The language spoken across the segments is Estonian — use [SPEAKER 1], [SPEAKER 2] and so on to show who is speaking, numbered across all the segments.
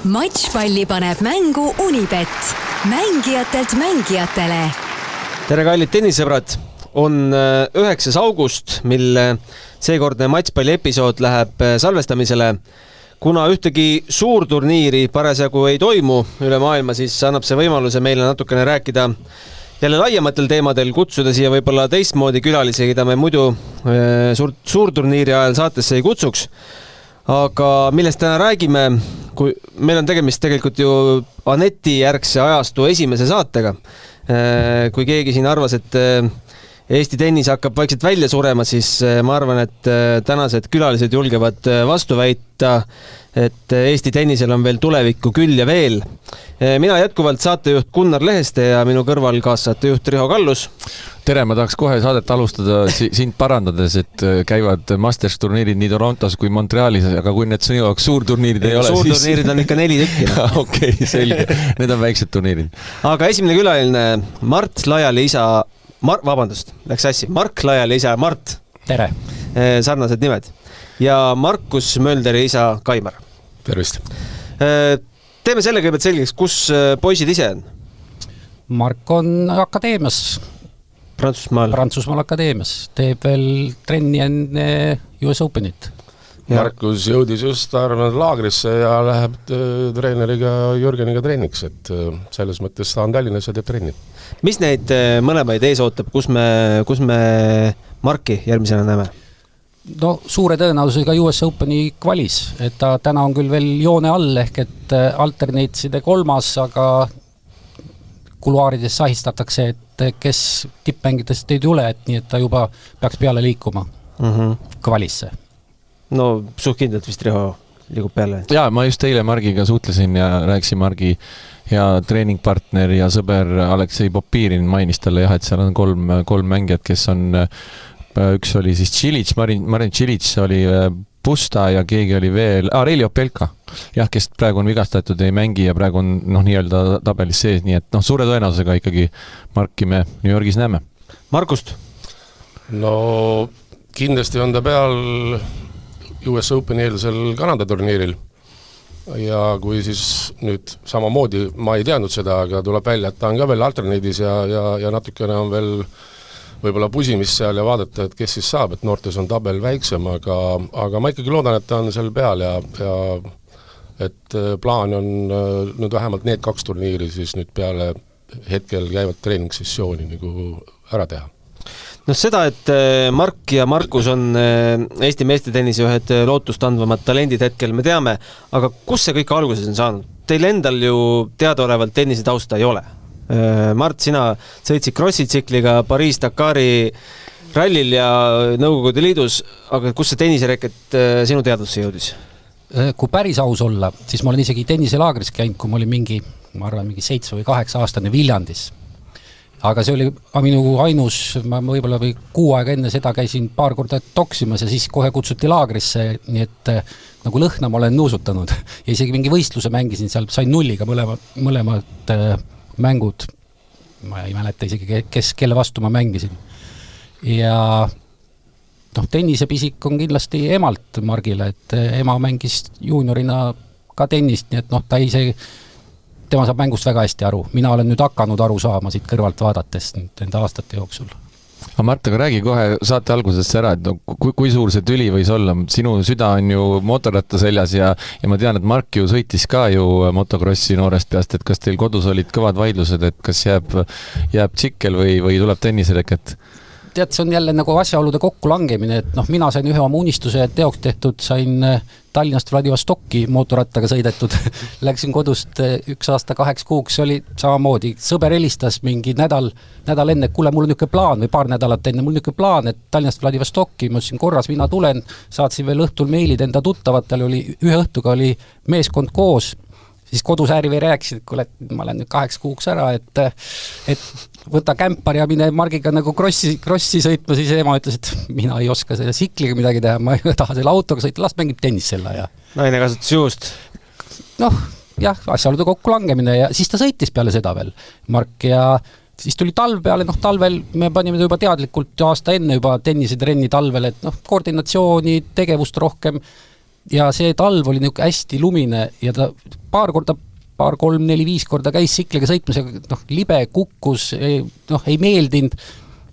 [SPEAKER 1] Matšpalli paneb mängu Unibet. Mängijatelt mängijatele.
[SPEAKER 2] Tere kallid tennisõbrad! On 9. august, mil seekordne Matšpalli episood läheb salvestamisele. Kuna ühtegi suurturniiri parasjagu ei toimu üle maailma, siis annab see võimaluse meile natukene rääkida jälle laiematel teemadel, kutsuda siia võib-olla teistmoodi külalisi, keda me muidu suurturniiri ajal saatesse ei kutsuks. Aga millest täna räägime, kui meil on tegemist tegelikult ju Aneti järgse ajastu esimese saatega. Kui keegi siin arvas, et Eesti tennis hakkab vaikselt välja surema, siis ma arvan, et tänased külalised julgevad vastu väita, et Eesti tennisel on veel tulevikku küll ja veel. Mina jätkuvalt saatejuht Gunnar Leheste ja minu kõrval kaassaatejuht Riho Kallus.
[SPEAKER 3] Tere, ma tahaks kohe saadet alustada sind parandades, et käivad Masters turniirid nii Torontos kui Montrealis, aga kui need sõnjaks suurturniirid ei ole, siis...
[SPEAKER 2] Suurturniirid on ikka 4 tükki.
[SPEAKER 3] Okei, selge. Need on väiksed turniirid.
[SPEAKER 2] Aga esimene külaline Mart Laiali isa... läks sassi. Mark Laiali isa Mart.
[SPEAKER 4] Tere.
[SPEAKER 2] Sarnased nimed. Ja Markus Mölderi isa Kaimar.
[SPEAKER 5] Tervist.
[SPEAKER 2] Teeme selle kõigepealt selgeks, kus poisid ise on?
[SPEAKER 4] Mark on akadeemias. Prantsusmaal akadeemias. Teeb veel trenni enne US Openit.
[SPEAKER 5] Markus jõudis just arvanud laagrisse ja läheb treeneriga Jürgeniga treeniks, et selles mõttes ta on Tallinnas ja teeb trenni.
[SPEAKER 2] Mis neid mõlemaid ees ootab, kus me Marki järgmisena näeme?
[SPEAKER 4] No suure tõenäosusega US Openi kvalis, et ta täna on küll veel joone all, ehk et alternateside 3, aga kuluaarides sahistatakse, et kes tippmängidest ei tule, et nii et ta juba peaks peale liikuma kvalisse.
[SPEAKER 2] No suht kindlalt vist Riho liigub peale.
[SPEAKER 3] Jaa, ma just eile Margiga suhtlesin ja rääkisin Margi ja treeningpartner ja sõber Aleksei Popirin mainis talle jah, et seal on kolm mängijat, kes on, üks oli siis Čilić, Marin Čilić oli Pusta ja keegi oli veel, Reili Opelka, jah, kes praegu on vigastatud, ei mängi ja praegu on nii-öelda tabelis sees, nii et suure tõenäosusega ikkagi Marki me New Yorgis näeme.
[SPEAKER 2] Markust?
[SPEAKER 5] No kindlasti on ta peal US Openi eelsel Kanada turniiril ja kui siis nüüd samamoodi, ma ei teadnud seda, aga tuleb välja, et ta on ka veel alterneedis ja natukene on veel võib-olla pusimist seal ja vaadata, et kes siis saab, et noortes on tabel väiksem, aga ma ikkagi loodan, et ta on seal peal ja et plaan on nüüd vähemalt need 2 turniiri siis nüüd peale hetkel käivad treeningsessiooni nagu ära teha.
[SPEAKER 2] No seda, et Mark ja Markus on Eesti meestetennise ühed lootust andvamad talendid hetkel, me teame, aga kus see kõik alguses on saanud? Teil endal ju teadaolevalt tennise tausta ei ole. Mart, sina sõitsid krossitsikliga Pariis-Dakari rallil ja Nõukogude Liidus, aga kus see tennisereket sinu teadvusse jõudis?
[SPEAKER 4] Kui päris aus olla, siis ma olen isegi tenniselaagris käinud, kui ma olin mingi 7 või 8 aastane Viljandis. Aga see oli minu ainus, ma võib-olla 6 aega enne seda käisin paar korda toksimas ja siis kohe kutsuti laagrisse, nii et nagu lõhna ma olen nuusutanud ja isegi mingi võistluse mängisin seal, sain 0 mõlemad mängud, ma ei mäleta isegi, kelle vastu ma mängisin. Ja tennisepisik on kindlasti emalt Margile, et ema mängis juuniorina ka tennist, nii et ta tema saab mängust väga hästi aru. Mina olen nüüd hakanud aru saama siit kõrvalt vaadates enda aastate jooksul.
[SPEAKER 3] Aga Mart, aga räägi kohe saate algusest ära, et kui suur see tüli võis olla? Sinu süda on ju motorratta seljas ja ma tean, et Mark ju sõitis ka ju motokrossi noorest peast, et kas teil kodus olid kõvad vaidlused, et kas jääb tsikkel või tuleb tennisereket?
[SPEAKER 4] Tead, see on jälle nagu asjaolude kokkulangemine, et mina sain ühe oma unistuse teoks tehtud, sain Tallinnast Vladivostokki mootorrattaga sõidetud. Läksin kodust 1 aasta 8 kuuks, oli samamoodi. Sõber helistas mingi nädal enne, kuule, mul on niisugune plaan või paar nädalat enne, mul on niisugune plaan, et Tallinnast Vladivostokki, ma ütlesin korras, mina tulen, saatsin veel õhtul meilid enda tuttavatel, ühe õhtuga oli meeskond koos, siis kodus äärivei rääkisid, kuule, ma olen nüüd 8 kuuks ära, et võta kämpar ja mine Margiga nagu krossi sõitma, siis ema ütles, et mina ei oska selle sikliga midagi teha, ma ei taha selle autoga sõita, las mängib tennis selle ja.
[SPEAKER 2] Naine kasutas juust.
[SPEAKER 4] Jah, asjaolude kokkulangemine ja siis ta sõitis peale seda veel, Mark, ja siis tuli talv peale, talvel me panime juba teadlikult aasta enne juba tennisetrenni talvel, et koordinatsiooni, tegevust rohkem, ja see talv oli niisugune hästi lumine ja ta paar, 3, 4, 5 korda käis sikliga sõitmas ja libe kukkus, ei meeldinud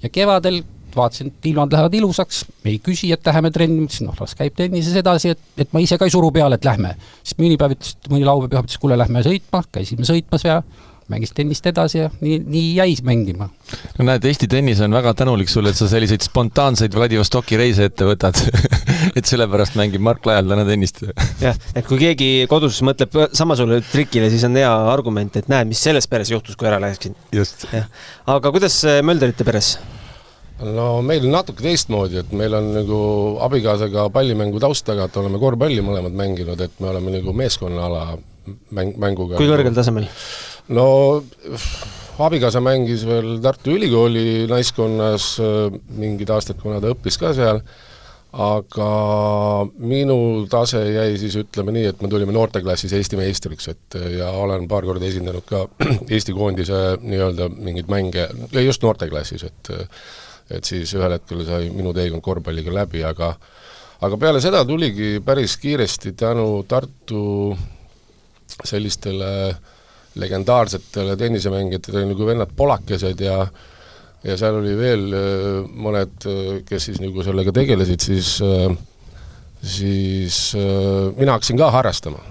[SPEAKER 4] ja kevadel vaatasin, et ilmad lähevad ilusaks, ei küsi, et läheme trenni, mõtlesin, las käib tennises edasi, et ma ise ka ei suru peale, et lähme. Siis mõni päev ütles, mõni laupäev ütles, kuule, lähme sõitma, käisime sõitmas ja mängis tennist edasi ja nii jäis mängima.
[SPEAKER 3] No näed, Eesti tennis on väga tänulik sulle, et sa selliseid spontaanseid Vladivostoki reise ette võtad. Et sellepärast mängib Mark Lajal täna tennist.
[SPEAKER 2] Jah, et kui keegi kodus mõtleb samasugune trikile, siis on hea argument, et näed, mis selles peres juhtus, kui ära läheksin.
[SPEAKER 3] Just.
[SPEAKER 2] Ja. Aga kuidas Mölderite peres?
[SPEAKER 5] No meil on natuke teistmoodi, et meil on nagu abikaasaga pallimängu taustaga, et oleme korvpalli mõlemad mänginud, et me oleme nagu meeskonnaala mänguga.
[SPEAKER 2] Kui kõrgel tasemel?
[SPEAKER 5] No abikaasa mängis veel Tartu Ülikooli naiskonnas mingid aastad, kuna ta õppis ka seal, aga minu tase jäi siis ütleme nii, et me tulime noorteklassis Eesti meistriks, ja olen paar korda esindanud ka Eesti koondise nii-öelda mingid mänge, ja just noorteklassis, et siis ühel hetkel sai minu teekond korvpalliga läbi, aga peale seda tuligi päris kiiresti tänu Tartu sellistele legendaarsetele tennisemängijatele nagu vennad polakesed ja seal oli veel mõned, kes siis nagu sellega tegelesid, siis mina hakkasin ka harrastama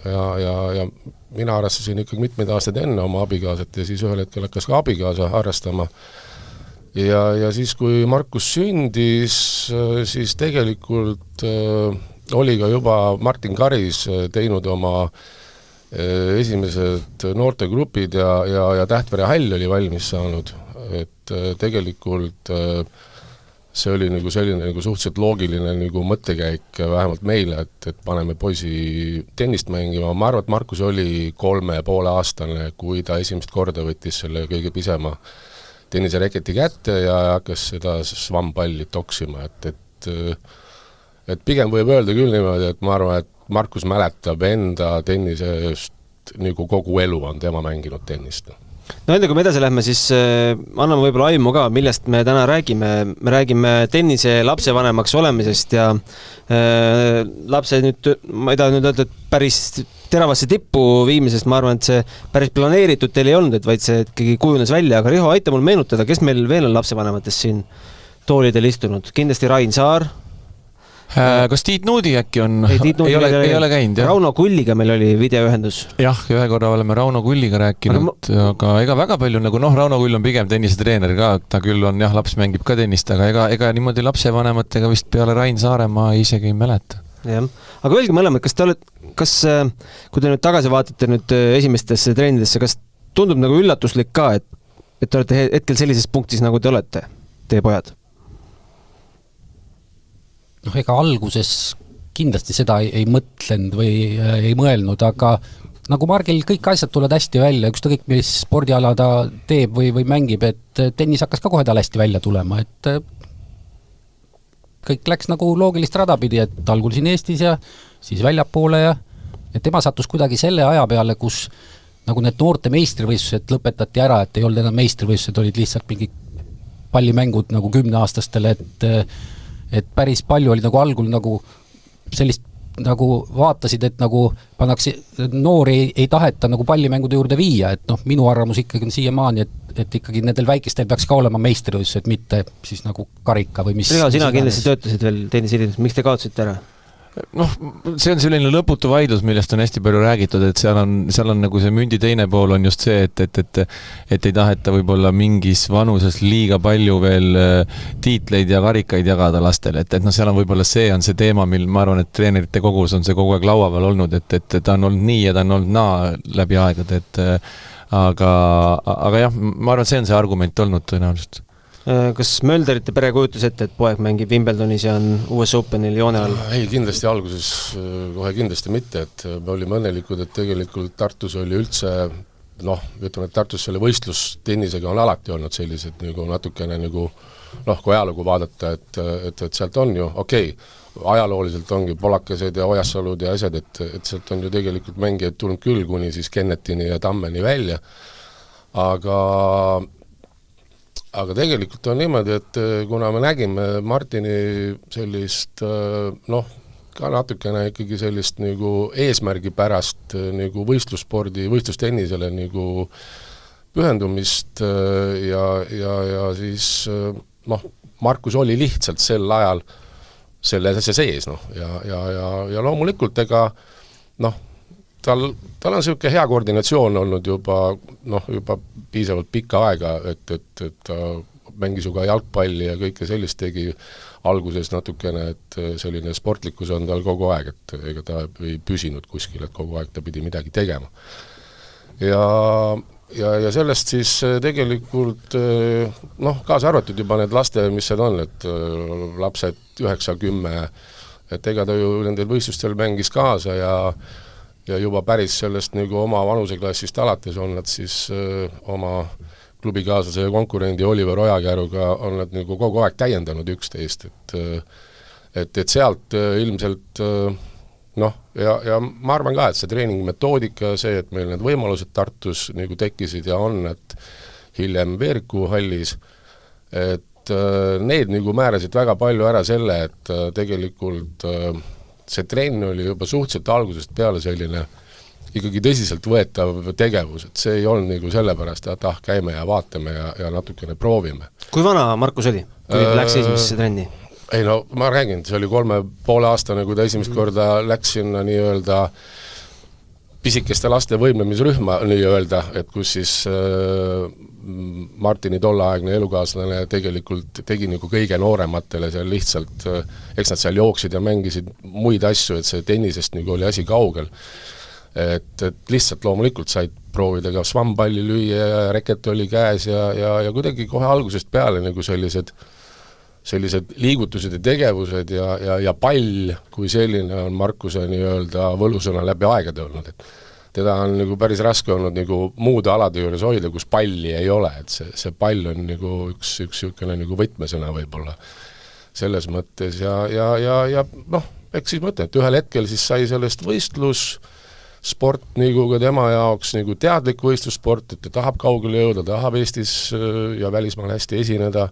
[SPEAKER 5] ja mina harrastasin ikkagi mitmeid aastaid enne oma abikaasat ja siis ühel hetkel hakkas ka abikaasa harrastama ja siis, kui Markus sündis, siis tegelikult oli ka juba Martin Karis teinud oma esimesed noortegrupid ja Tähtvere hall oli valmis saanud, et tegelikult see oli nagu selline nagu suhteliselt loogiline nagu mõttekäik vähemalt meile, et paneme poisi tennist mängima. Ma arvan, et Markus oli 3,5-aastane, kui ta esimest korda võttis selle kõige pisema tennisereketi kätte ja hakkas seda svampalli toksima, et pigem võib öelda küll niimoodi, et ma arvan, et Markus mäletab enda tennisest nagu kogu elu on tema mänginud tennist.
[SPEAKER 2] No enne kui me edasi lähme, siis anname võib-olla aimu ka, millest me täna räägime. Me räägime tennise lapsevanemaks olemisest ja lapse nüüd, ma ei taha nüüd öelda, et päris teravasse tippu viimisest, ma arvan, et see päris planeeritud teil ei olnud, et vaid see ikkagi kujunes välja, aga Riho, aita mul meenutada, kes meil veel on lapsevanematest siin toolidel istunud? Kindlasti Rain Saar.
[SPEAKER 3] Kas Tiit Nuudi äkki on?
[SPEAKER 2] Ei
[SPEAKER 3] ole käinud, jah.
[SPEAKER 2] Rauno Kulliga meil oli videoühendus.
[SPEAKER 3] Jah, ühe korra oleme Rauno Kulliga rääkinud, aga ega väga palju nagu, Rauno Kull on pigem tennisetreener ka, ta küll on, jah, laps mängib ka tennist, aga ega niimoodi lapsevanematega vist peale Rain Saare ma isegi ei mäleta.
[SPEAKER 2] Jah, aga öelge mõlemad, kas kui te nüüd tagasi vaatate nüüd esimestesse treenidesse, kas tundub nagu üllatuslik ka, et te olete hetkel sellises punktis, nagu te olete, teie pojad?
[SPEAKER 4] Ega alguses kindlasti seda ei mõtlenud või ei mõelnud, aga nagu Margil kõik asjad tulevad hästi välja, ükskõik mis spordiala ta teeb või mängib, et tennis hakkas ka kohe tal hästi välja tulema, et kõik läks nagu loogilist rada pidi, et algul siin Eestis ja siis väljapoole ja tema sattus kuidagi selle aja peale, kus nagu need noorte meistrivõistlused lõpetati ära, et ei olnud enam meistrivõistlused, olid lihtsalt mingi pallimängud nagu 10-aastastele, et päris palju oli nagu algul nagu sellist nagu vaatasid, et nagu pannakse, noori ei taheta nagu pallimängude juurde viia, et minu arvamus ikkagi on siiamaani, et ikkagi nendel väikestel peaks ka olema meistrivõistlused, mitte siis nagu karika või mis.
[SPEAKER 2] Riho, sina kindlasti töötasid veel tennisiliidus, miks te kaotasite ära?
[SPEAKER 3] See on selline lõputu vaidlus, millest on hästi palju räägitud, et seal on nagu see mündi teine pool on just see, et ei taheta võib-olla mingis vanuses liiga palju veel tiitleid ja karikaid jagada lastele, et seal on võib-olla see teema, mil ma arvan, et treenerite kogus on see kogu aeg laua peal olnud, et ta on olnud nii ja ta on olnud naa läbi aegade, aga jah, ma arvan, et see on see argument olnud tõenäoliselt.
[SPEAKER 2] Kas Mölderite pere kujutas ette, et poeg mängib Wimbledonis ja on US Openil joone all?
[SPEAKER 5] Ei, kindlasti alguses kohe kindlasti mitte, et me olime õnnelikud, et tegelikult Tartus oli üldse, ütleme, et Tartus selle võistlustennisega on alati olnud sellised nagu natukene nagu, kui ajalugu vaadata, et sealt on ju, ajalooliselt ongi polakesed ja Ojassalud ja asjad, et sealt on ju tegelikult mängijaid tulnud küll kuni siis Kennetini ja Tammeni välja, aga tegelikult on niimoodi, et kuna me nägime Martini sellist, ka natukene ikkagi sellist nagu eesmärgi pärast nagu võistlusspordi, võistlustennisele nagu pühendumist ja siis Markus oli lihtsalt sel ajal selle sees, ja loomulikult ega tal on selline hea koordinatsioon olnud juba piisavalt pikka aega, et ta mängis ju ka jalgpalli ja kõike sellist tegi alguses natukene, et selline sportlikkus on tal kogu aeg, et ega ta ei püsinud kuskil, et kogu aeg ta pidi midagi tegema. Ja sellest siis tegelikult kaasa arvatud juba need laste, mis see on, et lapsed 9-10, et ega ta ju nendel võistlustel mängis kaasa ja juba päris sellest nagu oma vanuseklassist alates on nad siis oma klubikaaslase ja konkurendi Oliver Ojakäruga on nad nagu kogu aeg täiendanud üksteist, et sealt ilmselt ja ma arvan ka, et see treeningmetoodika, see, et meil need võimalused Tartus nagu tekkisid ja on, et hiljem Veeriku hallis, et need nagu määrasid väga palju ära selle, et tegelikult see trenn oli juba suhteliselt algusest peale selline ikkagi tõsiselt võetav tegevus, et see ei olnud nagu sellepärast, et käime ja vaatame ja natukene proovime.
[SPEAKER 2] Kui vana Markus oli, kui läks esimesse trenni?
[SPEAKER 5] Ei ma räägin, see oli 3,5 aastane, kui ta esimest korda läks sinna nii-öelda pisikeste laste võimlemisrühma nii-öelda, et kus siis Martini tolleaegne elukaaslane tegelikult tegi nagu kõige noorematele seal lihtsalt, eks nad seal jooksid ja mängisid muid asju, et see tennisest nagu oli asi kaugel. Et lihtsalt loomulikult said proovida ka svampalli lüüa ja reket oli käes ja kuidagi kohe algusest peale nagu sellised liigutused ja tegevused ja pall kui selline on Markuse nii-öelda võlusõna läbi aegade olnud, et teda on nagu päris raske olnud nagu muude alade juures hoida, kus palli ei ole, et see pall on nagu üks niisugune nagu võtmesõna võib-olla selles mõttes ja eks siis mõtlen, et ühel hetkel siis sai sellest võistlussport nagu ka tema jaoks nagu teadlik võistlussport, et ta tahab kaugele jõuda, tahab Eestis ja välismaal hästi esineda,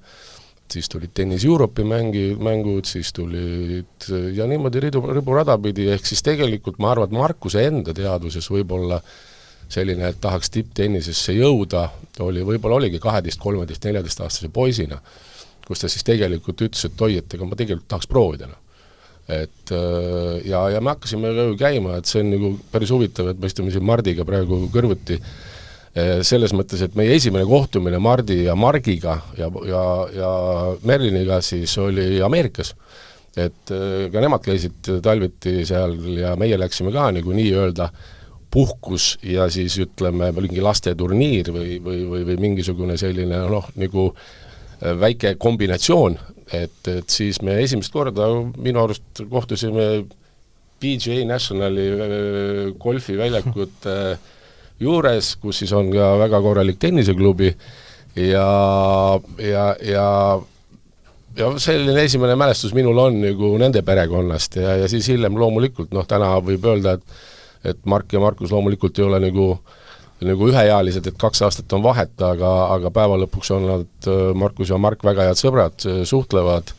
[SPEAKER 5] siis tulid Tennis Europe'i mängud, siis tulid ja niimoodi riburada pidi, ehk siis tegelikult ma arvan, et Markuse enda teaduses võib-olla selline, et tahaks tipptennisesse jõuda, võib-olla oligi 12, 13, 14 aastase poisina, kus ta siis tegelikult ütles, et oi, et ega ma tegelikult tahaks proovida. Et ja me hakkasime käima, et see on nagu päris huvitav, et me istume siin Mardiga praegu kõrvuti, selles mõttes, et meie esimene kohtumine Mardi ja Margiga ja Merliniga siis oli Ameerikas, et ka nemad käisid talviti seal ja meie läksime ka nagu nii-öelda puhkus ja siis ütleme mingi lasteturniir või mingisugune selline nagu väike kombinatsioon, et siis me esimest korda minu arust kohtusime PGA Nationali golfiväljakut juures, kus siis on ka väga korralik tenniseklubi ja selline esimene mälestus minul on nagu nende perekonnast ja siis hiljem loomulikult, täna võib öelda, et Mark ja Markus loomulikult ei ole nagu üheealised, et 2 aastat on vahet, aga päeva lõpuks on nad, Markus ja Mark väga head sõbrad, suhtlevad,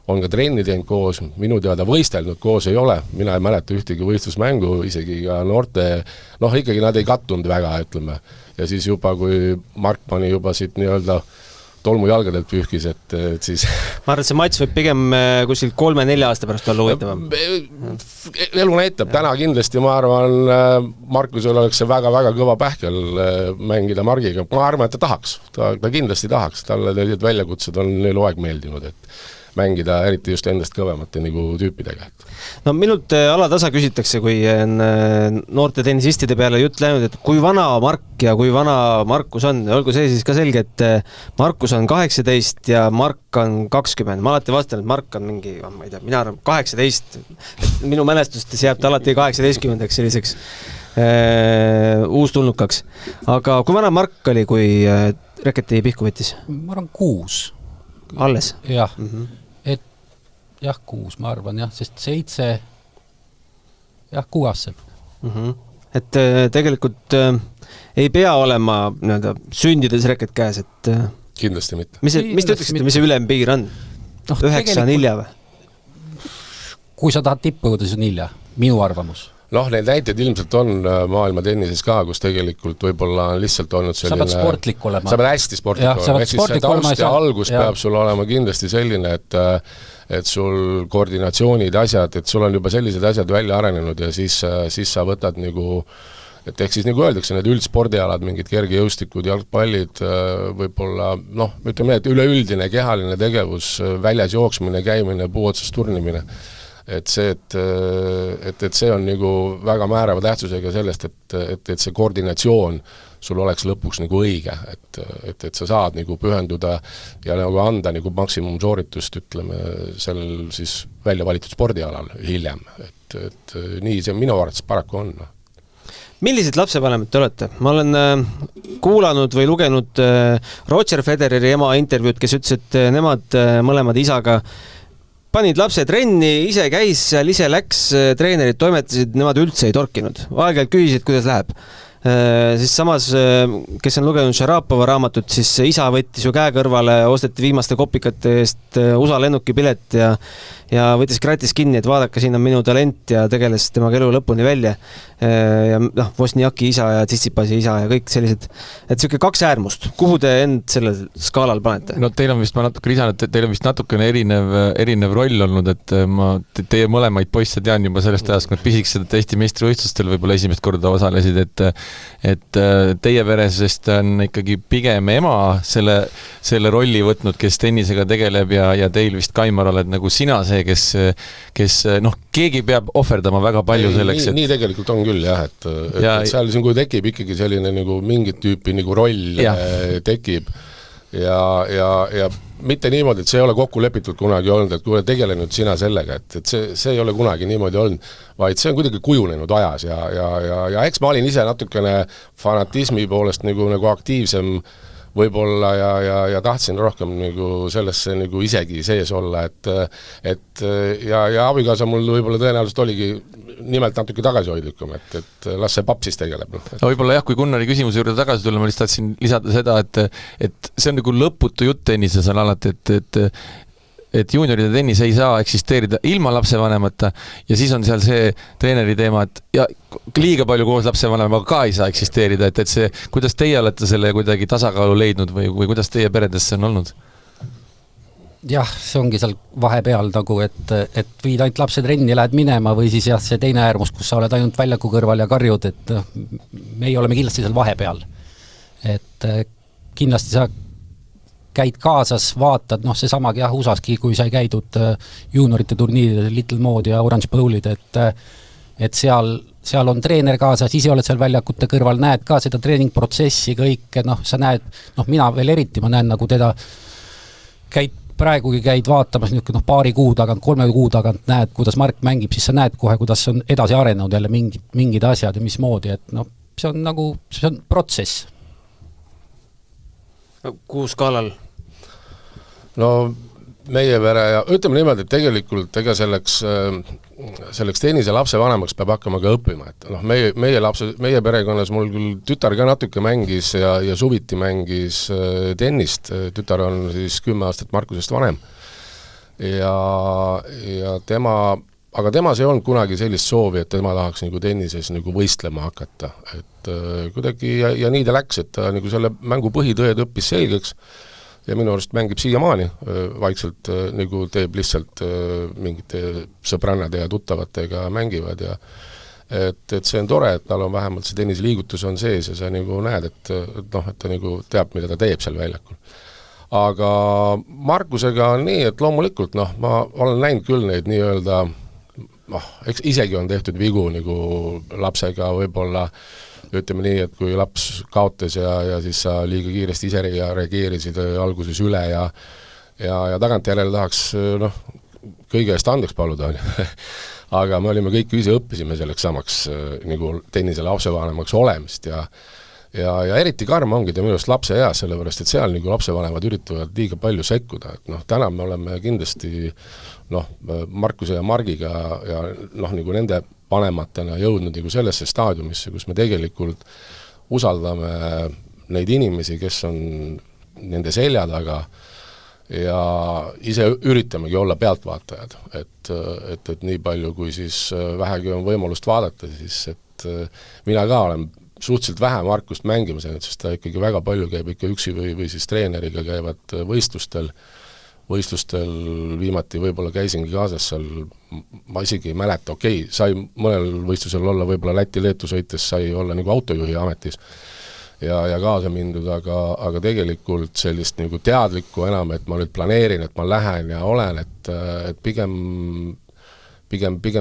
[SPEAKER 5] on ka trenni teinud koos, minu teada võistelnud koos ei ole, mina ei mäleta ühtegi võistlusmängu, isegi ka noorte, ikkagi nad ei kattunud väga, ütleme. Ja siis juba, kui Mark pani juba siit nii-öelda tolmujalgadelt pühkis, et siis
[SPEAKER 2] ma arvan, et see matš võib pigem kuskil 3-4 aasta pärast olla huvitavam.
[SPEAKER 5] Elu näitab, täna kindlasti ma arvan, Markusel oleks see väga-väga kõva pähkel mängida Margiga, ma arvan, et ta tahaks, ta kindlasti tahaks, talle need väljakutsed on elu aeg meeldinud, et mängida eriti just endast kõvemate nagu tüüpidega.
[SPEAKER 2] No minult alatasa küsitakse, kui noorte tennisistide peale jutt läinud, et kui vana Mark ja kui vana Markus on, olgu see siis ka selge, et Markus on 18 ja Mark on 20. Ma alati vastan, et Mark on mingi, ma ei tea, mina arvan 18, et minu mälestustes jääb ta alati 18-ndaks selliseks uustulnukaks. Aga kui vana Mark oli, kui reketi pihku võttis?
[SPEAKER 4] Ma arvan 6.
[SPEAKER 2] Alles?
[SPEAKER 4] Jah. Jah, 6, ma arvan, jah, sest 7, jah, 6 aastasel.
[SPEAKER 2] Et tegelikult ei pea olema sündides reket käes, et
[SPEAKER 5] kindlasti mitte.
[SPEAKER 2] Mis te ütleksite, mis see ülempiir on? 9 on hilja või?
[SPEAKER 4] kui sa tahad tippu jõuda, siis on hilja, minu arvamus.
[SPEAKER 5] Noh, neid näiteid ilmselt on maailma tennises ka, kus tegelikult võib-olla on lihtsalt olnud selline... Sa pead
[SPEAKER 4] sportlik olema.
[SPEAKER 5] Sa pead hästi sportlik olema. Ehk siis see taust ja algus peab sul olema kindlasti selline, et sul koordinatsioonid, asjad, et sul on juba sellised asjad välja arenenud ja siis sa võtad nagu, et ehk siis nagu öeldakse, need üldspordialad, mingid kergejõustikud, jalgpallid, võib-olla, noh, ütleme, et üleüldine kehaline tegevus, väljas jooksmine, käimine, puuotsas turnimine, et see on nagu väga määrava tähtsusega sellest, et see koordinatsioon sul oleks lõpuks nagu õige, et sa saad nagu pühenduda ja nagu anda nagu maksimumsooritust, ütleme, sellel siis välja valitud spordialal hiljem, et nii see minu arvates paraku on.
[SPEAKER 2] Millised lapsevanemad te olete? Ma olen kuulanud või lugenud Roger Federeri ema intervjuud, kes ütles, et nemad mõlemad isaga panid lapse trenni, ise käis seal, ise läks, treenerid toimetasid, nemad üldse ei torkinud. Aeg-ajalt küsisid, kuidas läheb. Siis samas, kes on lugenud Šarapova raamatut, siis isa võttis ju käe kõrvale, osteti viimaste kopikate eest USA lennukipilet ja võttis kratis kinni, et vaadake, siin on minu talent ja tegeles temaga elu lõpuni välja. Ja Vosniaki isa ja Tsitsipasi isa ja kõik sellised, et selline kaks äärmust. Kuhu te end sellel skaalal panete?
[SPEAKER 3] No teil on vist, ma natuke lisan, et teil on vist natukene erinev roll olnud, et ma teie mõlemaid poisse tean juba sellest ajast, kui nad pisikesed Eesti meistrivõistlustel võib-olla esimest korda osalesid, et teie veresest on ikkagi pigem ema selle rolli võtnud, kes tennisega tegeleb ja teil vist, Kaimar, oled nagu sina see, kes keegi peab ohverdama väga palju selleks.
[SPEAKER 5] Nii tegelikult on küll jah, et seal kui tekib ikkagi selline nagu mingit tüüpi nagu roll tekib ja mitte niimoodi, et see ei ole kokku lepitud kunagi olnud, et kui tegele nüüd sina sellega, et see ei ole kunagi niimoodi olnud, vaid see on kuidagi kujunenud ajas ja eks ma olin ise natukene fanatismi poolest nagu aktiivsem võib-olla ja tahtsin rohkem nagu sellesse nagu isegi sees olla, et abikaasa mul võib-olla tõenäoliselt oligi nimelt natuke tagasihoidlikum, et las see papp siis tegeleb.
[SPEAKER 3] Võib-olla jah, kui Gunnari küsimuse juurde tagasi tulla, ma lihtsalt tahtsin lisada seda, et see on nagu lõputu jutt tennises on alati, et juunioride tennis ei saa eksisteerida ilma lapsevanemata ja siis on seal see treeneri teema, et ja liiga palju koos lapsevanemaga ka ei saa eksisteerida, et see, kuidas teie olete selle kuidagi tasakaalu leidnud või kuidas teie peredes see on olnud?
[SPEAKER 4] Jah, see ongi seal vahepeal nagu, et viid ainult lapse trenni, lähed minema või siis jah, see teine äärmus, kus sa oled ainult väljaku kõrval ja karjud, et meie oleme kindlasti seal vahepeal. Et kindlasti sa käid kaasas, vaatad, seesamagi jah, USA-ski, kui sai käidud juuniorite turniirid, Little Mood ja Orange Bowlid, et seal on treener kaasas, ise oled seal väljakute kõrval, näed ka seda treeningprotsessi kõik, sa näed, mina veel eriti, ma näen nagu teda praegugi käid vaatamas paari kuu tagant, 3 kuu tagant näed, kuidas Mark mängib, siis sa näed kohe, kuidas on edasi arenenud jälle mingid asjad ja mismoodi, et see on protsess.
[SPEAKER 2] Kuhu skaalal?
[SPEAKER 5] No meie pere ja ütleme niimoodi, et tegelikult ega selleks tennise lapse vanemaks peab hakkama ka õppima, et meie perekonnas mul küll tütar ka natuke mängis ja suviti mängis tennist, tütar on siis 10 aastat Markusest vanem ja aga temas ei olnud kunagi sellist soovi, et tema tahaks nagu tennises nagu võistlema hakata, et kuidagi ja nii ta läks, et ta nagu selle mängu põhitõed õppis selgeks ja minu arust mängib siiamaani, vaikselt nagu teeb lihtsalt mingite sõbrannade ja tuttavatega mängivad ja et see on tore, et tal on vähemalt see tennisliigutus on sees ja sa nagu näed, et ta nagu teab, mida ta teeb seal väljakul. Aga Markusega on nii, et loomulikult ma olen näinud küll neid nii-öelda eks isegi on tehtud vigu nagu lapsega võib-olla ütleme nii, et kui laps kaotas ja siis sa liiga kiiresti ise reageerisid alguses üle ja tagantjärele tahaks kõige eest andeks paluda, aga me olime kõik ise õppisime selleks samaks nagu tennise lapsevanemaks olemist ja eriti karm ongi ta minu arust lapse eas, sellepärast et seal nagu lapsevanemad üritavad liiga palju sekkuda, et täna me oleme kindlasti Markuse ja Margiga ja nagu nende vanematena jõudnud nagu sellesse staadiumisse, kus me tegelikult usaldame neid inimesi, kes on nende selja taga ja ise üritamegi olla pealtvaatajad, et nii palju, kui siis vähegi on võimalust vaadata, siis et mina ka olen suhteliselt vähe Markust mängimas, sest ta ikkagi väga palju käib ikka üksi või siis treeneriga käivad võistlustel viimati võib-olla käisingi kaasas seal, ma isegi ei mäleta, sai mõnel võistlusel olla võib-olla Läti-Leetu sõites, sai olla nagu autojuhi ametis ja kaasa mindud, aga tegelikult sellist nagu teadlikku enam, et ma nüüd planeerin, et ma lähen ja olen, et pigem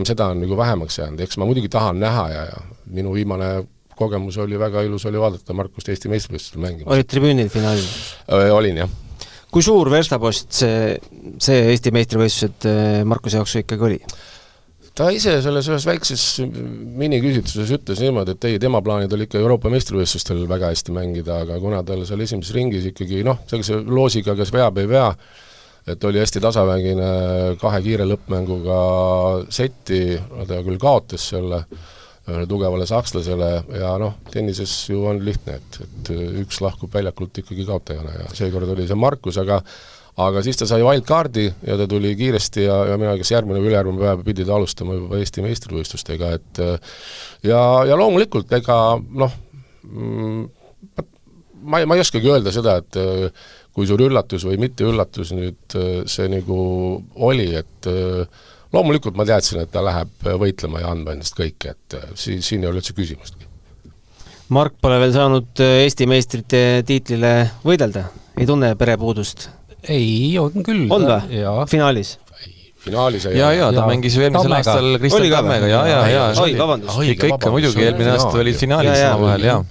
[SPEAKER 5] seda on nagu vähemaks jäänud, eks ma muidugi tahan näha ja minu viimane kogemus oli väga ilus, oli vaadata Markust Eesti meistrivõistlustel mängimas.
[SPEAKER 2] Olid tribüünil finaalil?
[SPEAKER 5] Olin, jah.
[SPEAKER 2] Kui suur verstapost see Eesti meistrivõistlused Markuse jaoks ikkagi oli?
[SPEAKER 5] Ta ise selles ühes väikses miniküsitluses ütles niimoodi, et tema plaanid oli ikka Euroopa meistrivõistlustel väga hästi mängida, aga kuna tal seal esimeses ringis ikkagi, sellise loosiga, kas veab ei vea, et oli hästi tasavägine 2 kiire lõppmänguga setti, ta küll kaotas selle tugevale sakslasele ja tennises ju on lihtne, et üks lahkub väljakult ikkagi kaotajana ja seekord oli see Markus, aga siis ta sai wildcardi ja ta tuli kiiresti ja mina kas järgmine või ülejärgmine päev pidi ta alustama juba Eesti meistrivõistlustega, et ja loomulikult, ega ma ei oskagi öelda seda, et kui suur üllatus või mitte üllatus nüüd see nagu oli, et loomulikult ma teadsin, et ta läheb võitlema ja andma endast kõike, et siin ei ole üldse küsimustki.
[SPEAKER 2] Mark pole veel saanud Eesti meistrite tiitlile võidelda? Ei tunne perepuudust?
[SPEAKER 4] Ei, on küll.
[SPEAKER 2] On või? Finaalis?
[SPEAKER 5] Finaalis
[SPEAKER 3] ja ta mängis eelmisel aastal Kristjan Tammega. Ikka muidugi, eelmine aasta olid finaalis vahel, ja.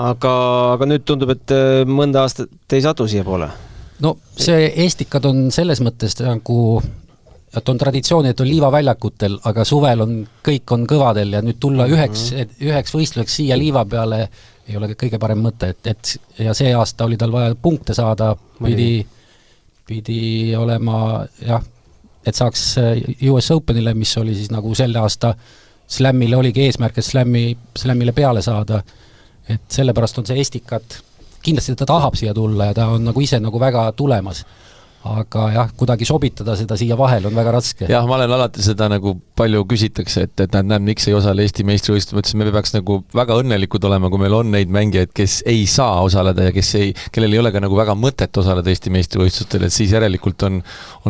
[SPEAKER 2] Aga nüüd tundub, et mõnda aastat ei satu siia poole?
[SPEAKER 4] No see Eestikad on selles mõttes nagu, et on traditsioon, et on liivaväljakutel, aga suvel kõik on kõvadel ja nüüd tulla üheks võistluseks siia liiva peale ei ole kõige parem mõte, et ja see aasta oli tal vaja punkte saada, pidi olema jah, et saaks US Openile, mis oli siis nagu selle aasta Slammile oligi eesmärk, et Slammile peale saada, et sellepärast on see Estikat, kindlasti ta tahab siia tulla ja ta on nagu ise nagu väga tulemas. Aga jah, kuidagi sobitada seda siia vahel on väga raske.
[SPEAKER 3] Jah, ma olen alati seda nagu palju küsitakse, et näeb, miks ei osale Eesti meistrivõistlus, mõtlesin, me peaks nagu väga õnnelikud olema, kui meil on neid mängijaid, kes ei saa osaleda ja kellel ei ole ka nagu väga mõtet osaleda Eesti meistrivõistlustel, et siis järelikult on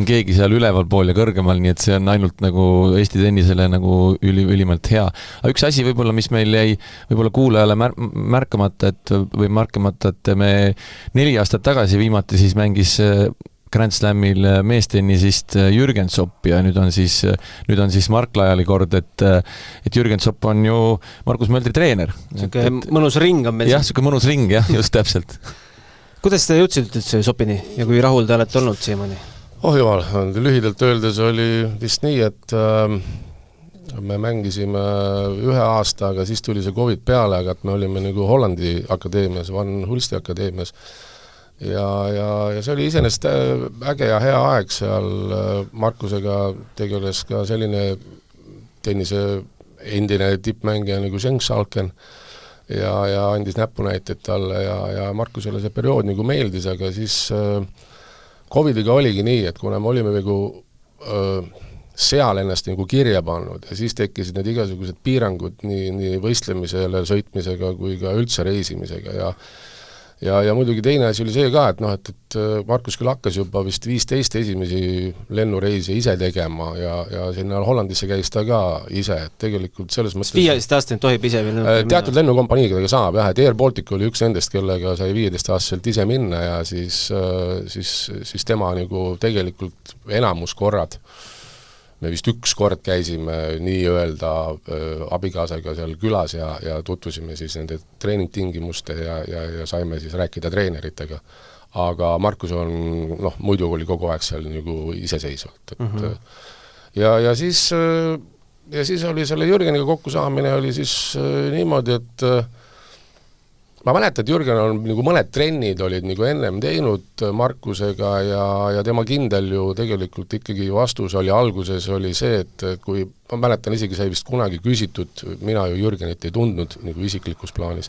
[SPEAKER 3] keegi seal üleval pool ja kõrgemal, nii et see on ainult nagu Eesti tennisele nagu ülimalt hea. Aga üks asi võib-olla, mis meil jäi võib-olla kuulajale märkamata, et me 4 aastat tagasi viimati siis mängis Grand Slamil meestennisist Jürgen Zopp ja nüüd on siis Mark Laiali kord, et Jürgen Zopp on ju Markus Möldri treener.
[SPEAKER 2] Mõnus ring on meil.
[SPEAKER 3] Jah, siuke mõnus ring, jah, just täpselt.
[SPEAKER 2] Kuidas te jõudsid üldse Zoppini ja kui rahul te olete olnud siiamaani?
[SPEAKER 5] Jumal, lühidalt öeldes oli vist nii, et me mängisime 1 aasta, aga siis tuli see COVID peale, aga et me olime nagu Hollandi akadeemias, Van Hulsti akadeemias ja see oli iseenesest äge ja hea aeg seal. Markusega tegeles ka selline tennise endine tippmängija nagu Zheng Schalken ja andis näpunäiteid talle ja Markusele see periood nagu meeldis, aga siis COVIDiga oligi nii, et kuna me olime nagu seal ennast nagu kirja pannud ja siis tekkisid need igasugused piirangud nii võistlemisele, sõitmisega kui ka üldse reisimisega ja muidugi teine asi oli see ka, et Markus küll hakkas juba vist 15 esimesi lennureisi ise tegema ja sinna Hollandisse käis ta ka ise, et tegelikult selles mõttes
[SPEAKER 2] 15 aastane tohib ise veel
[SPEAKER 5] teatud lennukompaniidega saab jah, et Air Baltic oli üks nendest, kellega sai 15-aastaselt ise minna ja siis tema nagu tegelikult enamus korrad me vist 1 kord käisime nii-öelda abikaasaga seal külas ja tutvusime siis nende treeningtingimuste ja saime siis rääkida treeneritega. Aga Markus on, muidu oli kogu aeg seal nagu iseseisvalt. Ja siis oli selle Jürgeniga kokkusaamine oli siis niimoodi, et ma mäletan, et Jürgen on nagu mõned trennid olid nagu ennem teinud Markusega ja tema kindel ju tegelikult ikkagi vastus oli alguses oli see, et kui ma mäletan isegi sai vist kunagi küsitud, mina ju Jürgenit ei tundnud nagu isiklikus plaanis,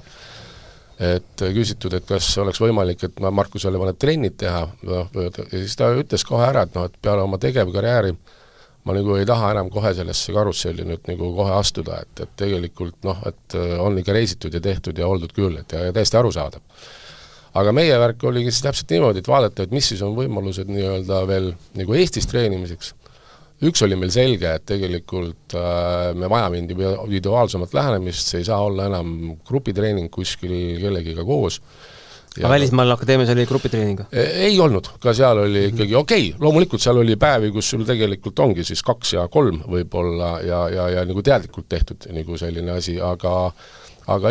[SPEAKER 5] et küsitud, et kas oleks võimalik, et Markusele mõned trennid teha, ja siis ta ütles kohe ära, et, et peale oma tegevkarjääri ma nagu ei taha enam kohe sellesse karusselli nüüd nagu kohe astuda, et tegelikult et on ikka reisitud ja tehtud ja oldud küll, et ja täiesti arusaadav. Aga meie värk oligi siis täpselt niimoodi, et vaadata, et mis siis on võimalused nii-öelda veel nagu Eestis treenimiseks. Üks oli meil selge, et tegelikult me vajame individuaalsemat lähenemist, see ei saa olla enam grupitreening kuskil kellegiga koos.
[SPEAKER 2] Aga Välismaal akadeemias oli grupitreeninga?
[SPEAKER 5] Ei olnud, ka seal oli ikkagi okei, loomulikult seal oli päevi, kus sul tegelikult ongi siis 2 ja 3 võib-olla ja nagu teadlikult tehtud nagu selline asi, aga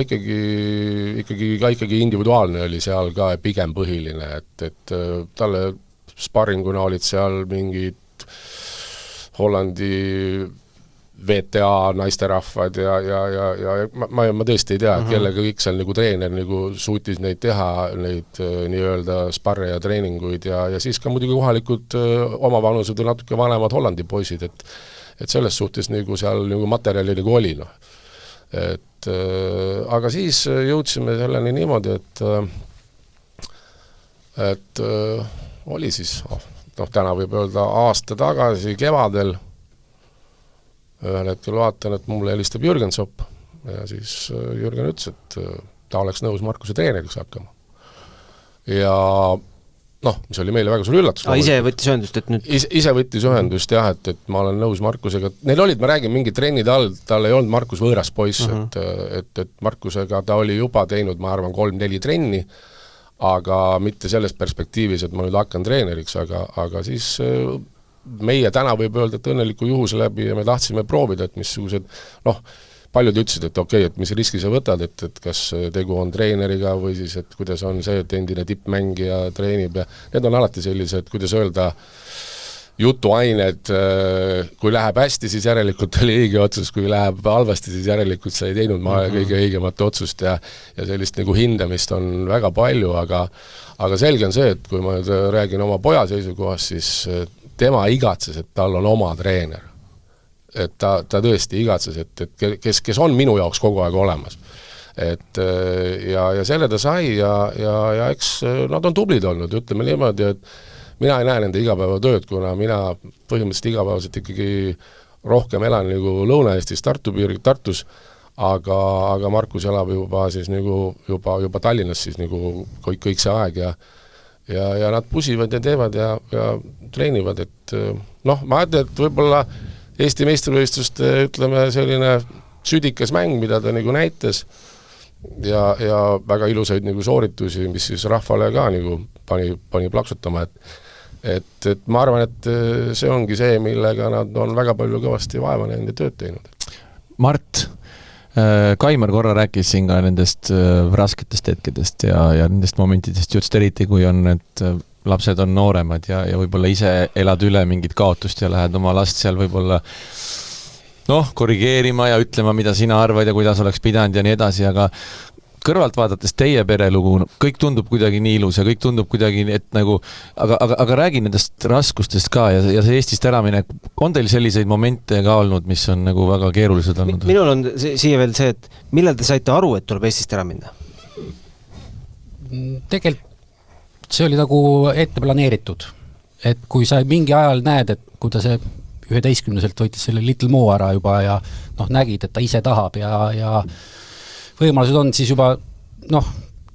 [SPEAKER 5] ikkagi individuaalne oli seal ka pigem põhiline, et talle sparringuna olid seal mingid Hollandi VTA naisterahvad ja ma tõesti ei tea, kellega kõik seal nagu treener nagu suutis neid teha, neid nii-öelda sparre ja treeninguid ja siis ka muidugi kohalikud omavanused või natuke vanemad Hollandi poisid, et selles suhtes nagu seal nagu materjali nagu oli. Aga siis jõudsime selleni niimoodi, et oli siis, täna võib öelda aasta tagasi kevadel, ühel hetkel vaatan, et mulle helistab Jürgen Sopp ja siis Jürgen ütles, et ta oleks nõus Markuse treeneriks hakkama. Ja mis oli meile väga suur üllatus.
[SPEAKER 2] Ise võttis ühendust, et nüüd...
[SPEAKER 5] Ise võttis ühendust, jah, et ma olen nõus Markusega. Neil olid, ma räägin, mingi trennid all, tal ei olnud Markus võõras poiss, et Markusega ta oli juba teinud, ma arvan, 3-4 trenni, aga mitte selles perspektiivis, et ma nüüd hakkan treeneriks, aga siis... meie täna võib öelda, et õnneliku juhuse läbi ja me tahtsime proovida, et missugused, paljud ütlesid, et okei, et mis riski sa võtad, et kas tegu on treeneriga või siis, et kuidas on see, et endine tippmängija treenib ja need on alati sellised, kuidas öelda, jutuained, kui läheb hästi, siis järelikult oli õige otsus, kui läheb halvasti, siis järelikult sa ei teinud kõige õigemat otsust ja sellist nagu hindamist on väga palju, aga selge on see, et kui ma nüüd räägin oma poja seisukohast, siis tema igatses, et tal on oma treener. Et ta tõesti igatses, et kes on minu jaoks kogu aeg olemas. Ja selle ta sai ja eks nad on tublid olnud, ütleme niimoodi, et mina ei näe nende igapäevatööd, kuna mina põhimõtteliselt igapäevaselt ikkagi rohkem elan nagu Lõuna-Eestis, Tartus, aga Markus elab juba siis nagu juba Tallinnas siis nagu kõik see aeg ja nad pusivad ja teevad ja treenivad, et ma ütlen, et võib-olla Eesti meistrivõistluste, ütleme, selline südikas mäng, mida ta nagu näitas ja väga ilusaid nagu sooritusi, mis siis rahvale ka nagu pani plaksutama, et ma arvan, et see ongi see, millega nad on väga palju kõvasti vaeva nende tööd teinud.
[SPEAKER 3] Mart, Kaimar korra rääkis siin ka nendest rasketest hetkedest ja nendest momentidest just eriti, kui on need lapsed on nooremad ja võib-olla ise elad üle mingit kaotust ja lähed oma last seal võib-olla korrigeerima ja ütlema, mida sina arvad ja kuidas oleks pidanud ja nii edasi, aga kõrvalt vaadates teie perelugu, kõik tundub kuidagi nii ilus ja kõik tundub kuidagi, et nagu, aga räägi nendest raskustest ka ja see Eestist äraminek, on teil selliseid momente ka olnud, mis on nagu väga keerulised olnud?
[SPEAKER 2] Minul on siia veel see, et millal te saite aru, et tuleb Eestist ära minna?
[SPEAKER 4] Tegelikult see oli nagu ette planeeritud, et kui sa mingi ajal näed, et kui ta see 11-selt võitis selle Little Mo ära juba ja nägid, et ta ise tahab ja võimalused on siis juba,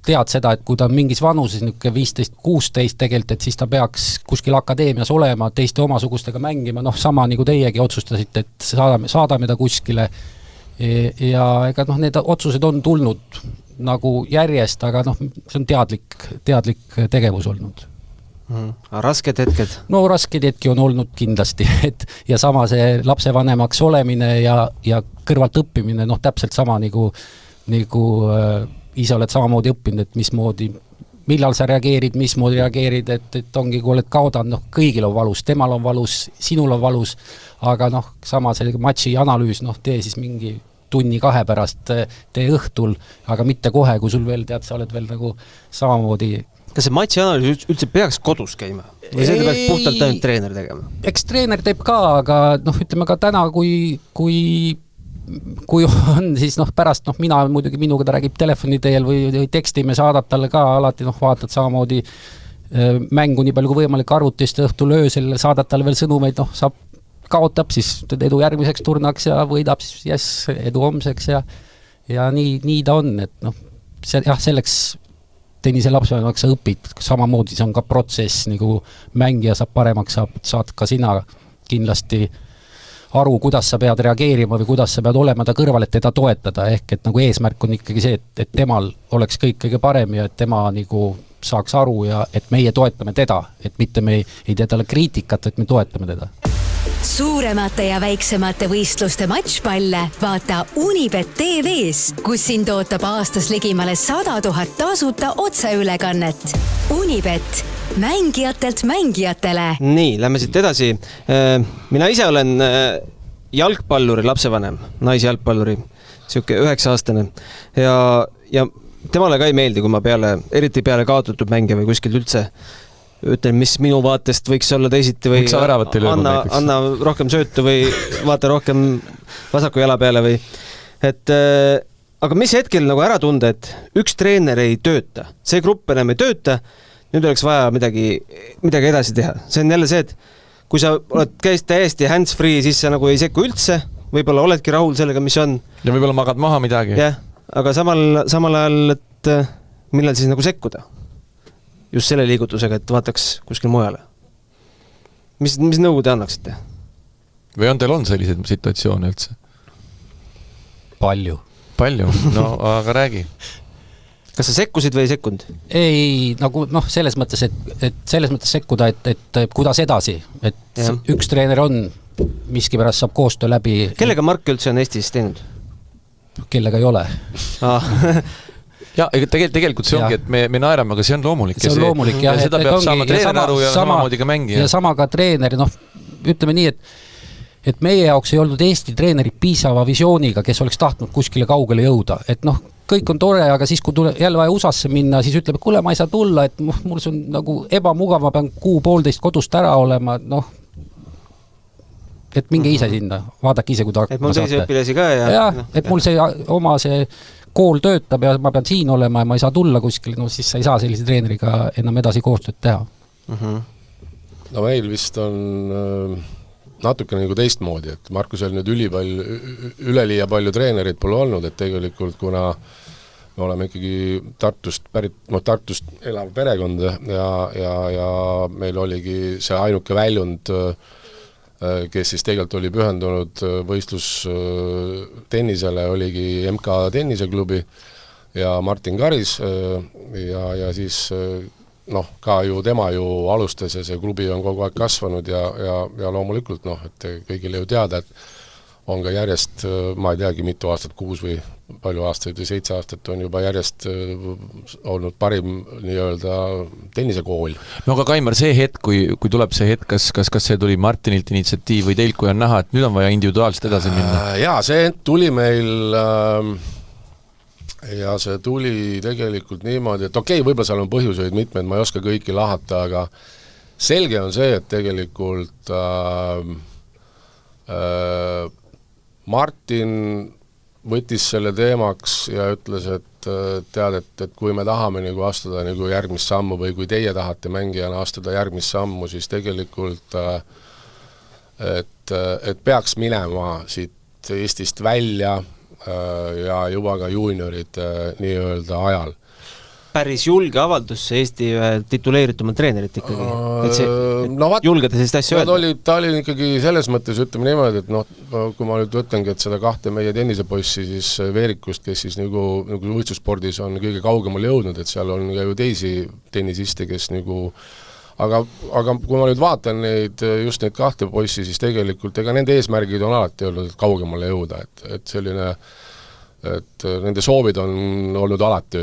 [SPEAKER 4] tead seda, et kui ta on mingis vanuses 15-16 tegelikult, et siis ta peaks kuskil akadeemias olema, teiste omasugustega mängima, sama nagu teiegi otsustasite, et saadame ta kuskile ja ega need otsused on tulnud nagu järjest, aga see on teadlik tegevus olnud.
[SPEAKER 2] Rasked hetked?
[SPEAKER 4] Rasked hetki on olnud kindlasti, ja sama see lapsevanemaks olemine ja kõrvalt õppimine, täpselt sama nagu ise oled samamoodi õppinud, et mismoodi, millal sa reageerid, mismoodi reageerid, et ongi, kui oled kaodanud, kõigil on valus, temal on valus, sinul on valus, aga sama see matši analüüs, tee siis mingi tunni 2 pärast, tee õhtul, aga mitte kohe, kui sul veel tead, sa oled veel nagu samamoodi.
[SPEAKER 2] Kas see matši analüüs üldse peaks kodus käima? Või see peaks puhtalt ainult treener tegema?
[SPEAKER 4] Eks treener teeb ka, aga ütleme ka täna, kui kui on, siis pärast mina muidugi minuga ta räägib telefoni teel või tekstime, saadab talle ka alati, vaatad samamoodi mängu nii palju kui võimalik arvutist õhtul öösel, saadad talle veel sõnumeid, saab kaotab, siis edu järgmiseks turnaks ja võidab, siis edu homseks ja nii ta on, et selleks tennise lapsevõimaks sa õpid, samamoodi see on ka protsess, nagu mängija saab paremaks, saad ka sina kindlasti aru, kuidas sa pead reageerima või kuidas sa pead olema ta kõrval, et teda toetada, ehk et nagu eesmärk on ikkagi see, et temal oleks kõik kõige parem ja et tema nagu saaks aru ja et meie toetame teda, et mitte me ei tee talle kriitikat, et me toetame teda.
[SPEAKER 1] Suuremate ja väiksemate võistluste matšpalle vaata Unibet TV-s, kus sind ootab aastas ligimale 100 000 tasuta otseülekannet. Unibet, mängijatelt mängijatele.
[SPEAKER 2] Nii, lähme siit edasi. Mina ise olen jalgpalluri lapsevanem, naisjalgpalluri, siuke 9-aastane ja temale ka ei meeldi, kui ma eriti peale kaotatud mängija või kuskilt üldse ütlen, mis minu vaatest võiks olla teisiti või anna rohkem söötu või vaata rohkem vasaku jala peale või aga mis hetkel nagu ära tunda, et üks treener ei tööta, see grupp enam ei tööta, nüüd oleks vaja midagi edasi teha. See on jälle see, et kui sa käis täiesti hands-free, siis sa nagu ei sekku üldse, võib-olla oledki rahul sellega, mis on.
[SPEAKER 3] Ja võib-olla magad maha midagi.
[SPEAKER 2] Jah, aga samal ajal, et millal siis nagu sekkuda? Just selle liigutusega, et vaataks kuskil mujale. Mis nõu te annaksite?
[SPEAKER 3] Või on teil selliseid situatsioone üldse?
[SPEAKER 4] Palju?
[SPEAKER 3] No aga räägi.
[SPEAKER 2] Kas sa sekkusid või ei sekkunud?
[SPEAKER 4] Ei, nagu selles mõttes, et selles mõttes sekkuda, et kuidas edasi. Et üks treener on, miski pärast saab koostöö läbi. Kellega
[SPEAKER 2] Mark üldse on Eestis teinud?
[SPEAKER 4] Kellega ei ole.
[SPEAKER 3] Ja tegelikult see ongi, et me naerame, aga see on loomulik.
[SPEAKER 4] See on loomulik, jah.
[SPEAKER 3] Ja seda peab saama treener aru ja samamoodi ka mängija.
[SPEAKER 4] Ja sama ka treener, ütleme nii, et meie jaoks ei olnud Eesti treenerid piisava visiooniga, kes oleks tahtnud kuskile kaugele jõuda. Et kõik on tore, aga siis kui jälle vaja USAsse minna, siis ütleb, et kuule, ma ei saa tulla, et mul see on nagu ebamugav, ma pean 1,5 kodust ära olema, et minge ise sinna, vaadake ise, kui ta
[SPEAKER 2] et mul teisi õpilasi ka
[SPEAKER 4] ja et mul see oma see kool töötab ja ma pean siin olema ja ma ei saa tulla kuskile, siis sa ei saa sellise treeneriga enam edasi koostööd teha.
[SPEAKER 5] No meil vist on natuke nagu teistmoodi, et Markusel nüüd üleliia palju treenerid pole olnud, et tegelikult kuna me oleme ikkagi Tartust elav perekond ja meil oligi see ainuke väljund, kes siis tegelikult oli pühendunud võistlus tennisele, oligi MK tenniseklubi ja Martin Karis ja siis ka ju tema ju alustas ja see klubi on kogu aeg kasvanud ja loomulikult et kõigile ju teada, et on ka järjest, ma ei teagi mitu aastat, 6 või palju aastaid või 7 aastat on juba järjest olnud parim nii-öelda tennisekool.
[SPEAKER 3] No aga Kaimar, see hetk, kui tuleb see hetk, kas see tuli Martinilt initsiatiiv või teilt, kui on näha, et nüüd on vaja individuaalselt edasi minna?
[SPEAKER 5] Jaa, see tuli meil ja see tuli tegelikult niimoodi, et okei, võib-olla seal on põhjuseid mitmed, ma ei oska kõiki lahata, aga selge on see, et tegelikult Martin võttis selle teemaks ja ütles, et tead, et kui me tahame nagu astuda nagu järgmist sammu või kui teie tahate mängijana astuda järgmist sammu, siis tegelikult et peaks minema siit Eestist välja ja juba ka juuniorid nii-öelda ajal.
[SPEAKER 2] Päris julge avaldus Eesti tituleeritumad treenerit ikkagi. Julgeda sellist asja öelda?
[SPEAKER 5] Ta oli ikkagi selles mõttes, ütleme niimoodi, et kui ma nüüd võtlengi, et seda 2 meie tennisepossi siis Veerikust, kes siis nagu võistlusspordis on kõige kaugemal jõudnud, et seal on ju teisi tennisiste, kes nagu aga kui ma nüüd vaatan just neid 2 poissi, siis tegelikult ega nende eesmärgid on alati olnud kaugemale jõuda, et selline et nende soovid on olnud alati,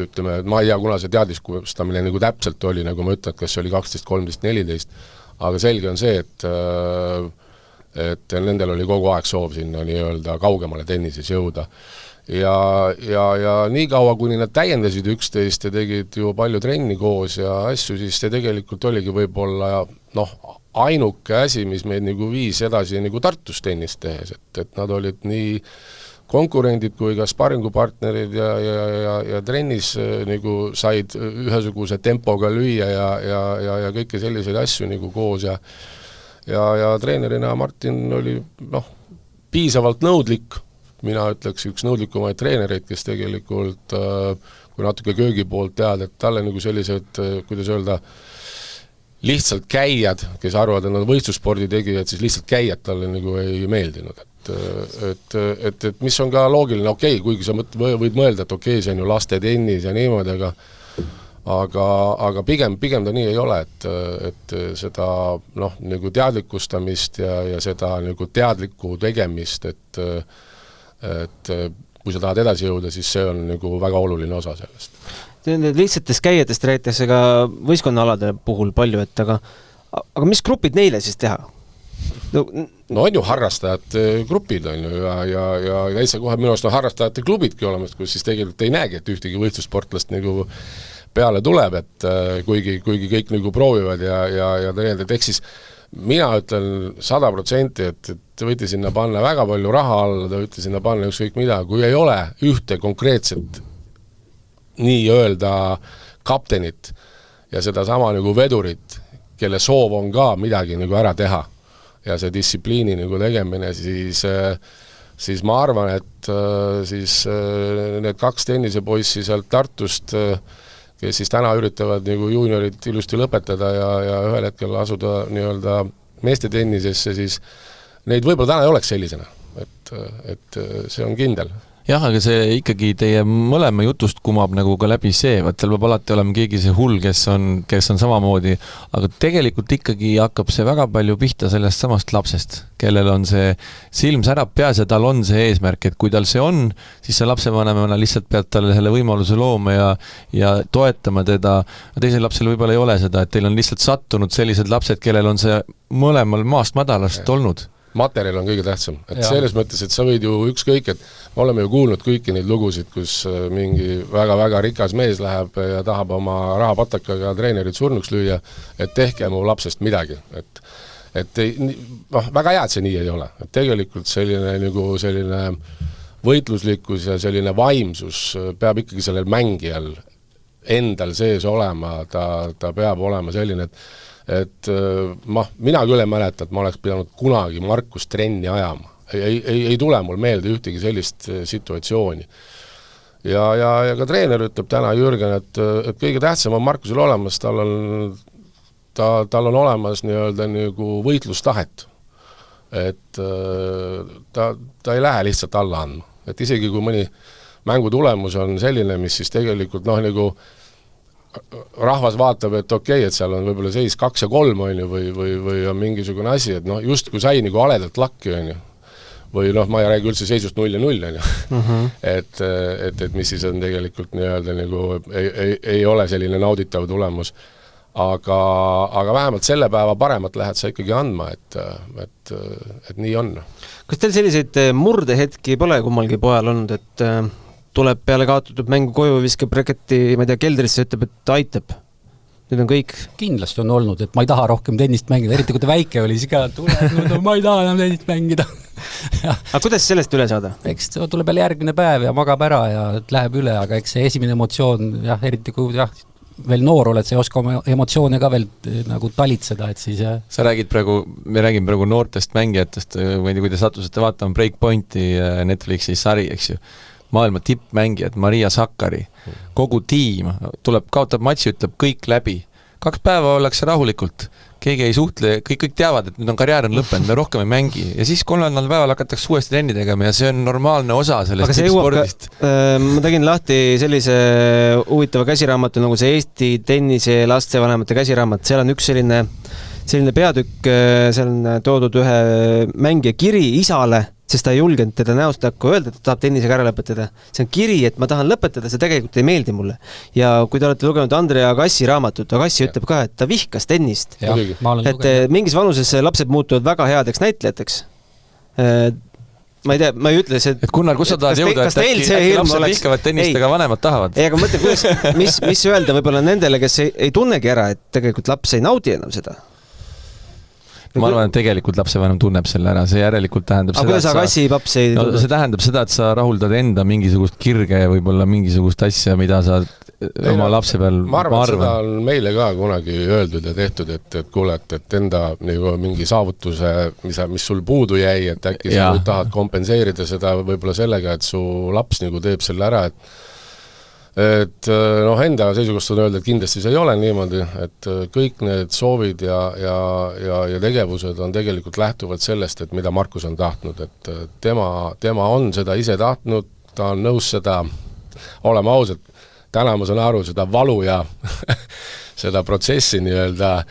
[SPEAKER 5] ütleme, ma ei tea, kuna see teadiskustamine nagu täpselt oli, nagu ma ütlen, kas see oli 12, 13, 14, aga selge on see, et nendel oli kogu aeg soov sinna nii-öelda kaugemale tennises jõuda. ja nii kaua, kuni nad täiendasid üksteist ja tegid ju palju trenni koos ja asju, siis see tegelikult oligi võib-olla ainuke asi, mis meid nagu viis edasi nagu Tartus tennist tehes, et nad olid nii konkurendid kui ka sparringupartnerid ja trennis nagu said ühesuguse tempoga lüüa ja kõiki selliseid asju nagu koos ja treenerina Martin oli piisavalt nõudlik, mina ütleks üks nõudlikumaid treenereid, kes tegelikult, kui natuke köögi poolt teada, et talle nagu sellised, kuidas öelda, lihtsalt käijad, kes arvavad, et nad võistlusspordi tegijad, siis lihtsalt käijad talle nagu ei meeldinud. Et mis on ka loogiline, okei, kuigi sa võid mõelda, et okei, see on ju laste tennis ja niimoodi, aga pigem ta nii ei ole, et seda nagu teadlikustamist ja seda nagu teadlikku tegemist, et kui sa tahad edasi jõuda, siis see on nagu väga oluline osa sellest.
[SPEAKER 2] Lihtsatest käijatest räägitakse ka võistkonnaalade puhul palju, et aga mis grupid neile siis teha?
[SPEAKER 5] No on ju harrastajate grupid on ju ja täitsa kohe minu arust on harrastajate klubidki olemas, kus siis tegelikult ei näegi, et ühtegi võistlussportlast nagu peale tuleb, et kuigi kõik nagu proovivad ja tegelikult, et eks siis mina ütlen 100%, et te võite sinna panna väga palju raha alla, te võite sinna panna ükskõik mida, kui ei ole ühte konkreetset nii-öelda kaptenit ja seda sama nagu vedurit, kelle soov on ka midagi nagu ära teha ja see distsipliini nagu tegemine, siis ma arvan, et siis need 2 tennisepoissi sealt Tartust, kes siis täna üritavad nagu juuniorid ilusti lõpetada ja ühel hetkel asuda nii-öelda meeste tennisesse, siis neid võib-olla täna ei oleks sellisena, et see on kindel.
[SPEAKER 3] Jah, aga see ikkagi teie mõlema jutust kumab nagu ka läbi see, vaat seal peab alati olema keegi see hull, kes on samamoodi, aga tegelikult ikkagi hakkab see väga palju pihta sellest samast lapsest, kellel on see silm särab peas ja tal on see eesmärk, et kui tal see on, siis sa lapsevanemana lihtsalt pead talle selle võimaluse looma ja toetama teda, teisel lapsel võib-olla ei ole seda, et teil on lihtsalt sattunud sellised lapsed, kellel on see mõlemal maast madalast olnud.
[SPEAKER 5] Materjal on kõige tähtsam, et selles mõttes, et sa võid ju ükskõik, et me oleme ju kuulnud kõiki neid lugusid, kus mingi väga-väga rikas mees läheb ja tahab oma rahapatakaga treenerid surnuks lüüa, et tehke mu lapsest midagi, et väga hea, et see nii ei ole, et tegelikult selline võitluslikkus ja selline vaimsus peab ikkagi sellel mängijal endal sees olema, ta peab olema selline, et mina küll ei mäleta, et ma oleks pidanud kunagi Markus trenni ajama. Ei tule mul meelde ühtegi sellist situatsiooni. Ja ka treener ütleb täna Jürgen, et kõige tähtsam on Markusel olemas, tal on olemas nii-öelda nagu võitlustahet. Et ta ei lähe lihtsalt alla andma. Et isegi kui mõni mängu tulemus on selline, mis siis tegelikult nagu rahvas vaatab, et okei, et seal on võib-olla seis 2 ja 3 on ju, või on mingisugune asi, et just kui sai nagu aledalt lakki on ju, või ma ei räägi üldse seisust 0 ja 0 on ju, et mis siis on tegelikult nii-öelda nagu ei ole selline nauditav tulemus, aga vähemalt selle päeva paremat lähed sa ikkagi andma, et nii on.
[SPEAKER 2] Kas teil selliseid murdehetki pole kummalgi pojal olnud, et tuleb peale kaotatud mängu koju, viskab reketi, ma ei tea, keldrisse, ütleb, et aitab. Nüüd on kõik.
[SPEAKER 4] Kindlasti on olnud, et ma ei taha rohkem tennist mängida, eriti kui ta väike oli, siis ka tuleb, ma ei taha enam tennist mängida.
[SPEAKER 2] Aga kuidas sellest üle saada?
[SPEAKER 4] Eks tuleb jälle järgmine päev ja magab ära ja läheb üle, aga eks see esimene emotsioon, eriti kui veel noor oled, sa ei oska oma emotsioone ka veel nagu talitseda, et siis
[SPEAKER 3] Sa räägid praegu, me räägime praegu noortest mängijatest, ma ei tea, kui te sattusite vaatama Breakpointi Netflixi sari, eks ju, maailma tippmängijad, Maria Sakkari, kogu tiim tuleb, kaotab matši, ütleb kõik läbi. 2 päeva ollakse rahulikult, keegi ei suhtle, kõik teavad, et nüüd on karjäär on lõppenud, me rohkem ei mängi. Ja siis 3. päeval hakatakse uuesti trenni tegema ja see on normaalne osa sellest tippspordist.
[SPEAKER 2] Ma tegin lahti sellise huvitava käsiraamatu, nagu see Eesti tennise lastevanemate käsiraamat. Seal on üks selline peatükk, seal on toodud ühe mängija kiri isale, sest ta ei julgenud teda näost hakka öelda, et ta tahab tennisega ära lõpetada. See on kiri, et ma tahan lõpetada, see tegelikult ei meeldi mulle. Ja kui te olete lugenud Andrea Agassi raamatut, Agassi ütleb ka, et ta vihkas tennist. Et mingis vanuses lapsed muutuvad väga headeks näitlejateks. ma ei tea, ma ei ütle see...
[SPEAKER 3] Et Gunnar, kus sa tahad jõuda, et äkki lapsed vihkavad tennist, aga vanemad tahavad?
[SPEAKER 2] Ei, aga mõtle, kuidas, mis öelda võib-olla nendele, kes ei tunnegi ära, et tegelikult laps ei naudi enam seda.
[SPEAKER 3] Ma arvan, et tegelikult lapsevanem tunneb selle ära, see järelikult tähendab
[SPEAKER 2] seda, et
[SPEAKER 3] see tähendab seda, et sa rahuldad enda mingisugust kirge ja võib-olla mingisugust asja, mida sa oma lapse peal
[SPEAKER 5] ma arvan, seda on meile ka kunagi öeldud ja tehtud, et kuule, et enda nagu mingi saavutuse, mis sul puudu jäi, et äkki sa tahad kompenseerida seda võib-olla sellega, et su laps nagu teeb selle ära, et noh, enda seisukust on öelda, et kindlasti see ei ole niimoodi, et kõik need soovid ja tegevused on tegelikult lähtuvalt sellest, et mida Markus on tahtnud, et tema on seda ise tahtnud, ta on nõus seda, olema ausalt, täna ma saan aru seda valu ja seda protsessi nii-öelda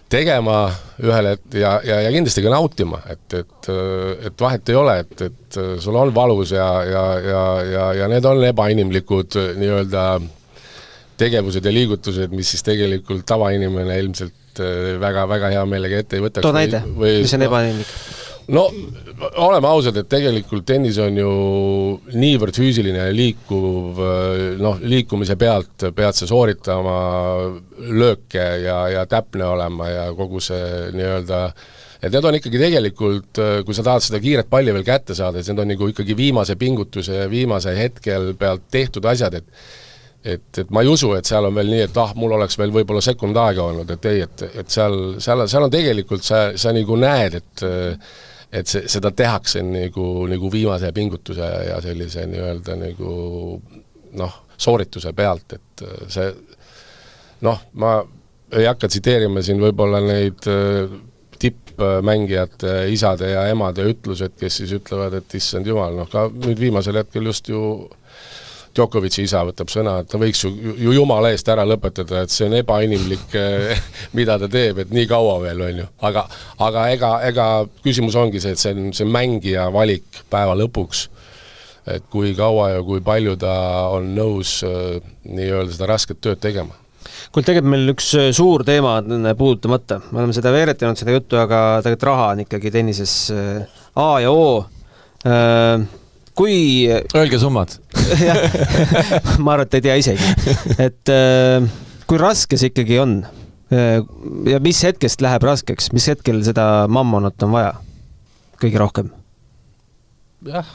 [SPEAKER 5] tegema ühel ja kindlasti ka nautima, et vahet ei ole, et sul on valus ja need on ebainimlikud nii-öelda tegevused ja liigutused, mis siis tegelikult tavainimene ilmselt väga hea meelega ette ei võtaks.
[SPEAKER 2] Too näide, mis on ebainimlik?
[SPEAKER 5] No, oleme ausad, et tegelikult tennis on ju niivõrd füüsiline liikuv, liikumise pealt pead sa sooritama lööke ja täpne olema ja kogu see nii-öelda, et need on ikkagi tegelikult, kui sa tahad seda kiiret palli veel kätte saada, et need on nagu ikkagi viimase pingutuse ja viimase hetkel pealt tehtud asjad, et ma ei usu, et seal on veel nii, et mul oleks veel võib-olla sekund aega olnud, et ei, et seal on tegelikult, sa nagu näed, et seda tehakse nagu viimase pingutuse ja sellise nii-öelda nagu soorituse pealt, et see ma ei hakka tsiteerima siin võib-olla neid tippmängijate isade ja emade ütlused, kes siis ütlevad, et issand jumal, ka nüüd viimasel hetkel just ju Djokovic'i isa võtab sõna, et ta võiks ju jumala eest ära lõpetada, et see on ebainimlik, mida ta teeb, et nii kaua veel on ju. Aga ega küsimus ongi see, et see mängija valik päeva lõpuks, et kui kaua ja kui palju ta on nõus nii-öelda seda rasket tööd tegema.
[SPEAKER 2] Kuid tegelikult meil üks suur teema puudutamata. Me oleme seda veeretanud, seda juttu, aga tegelikult raha on ikkagi tennises A ja O. Kui...
[SPEAKER 3] Öelge summad.
[SPEAKER 2] Ma arvan, et ei tea isegi. Et kui raske see ikkagi on ja mis hetkest läheb raskeks, mis hetkel seda mammonat on vaja kõige rohkem?
[SPEAKER 4] Jah,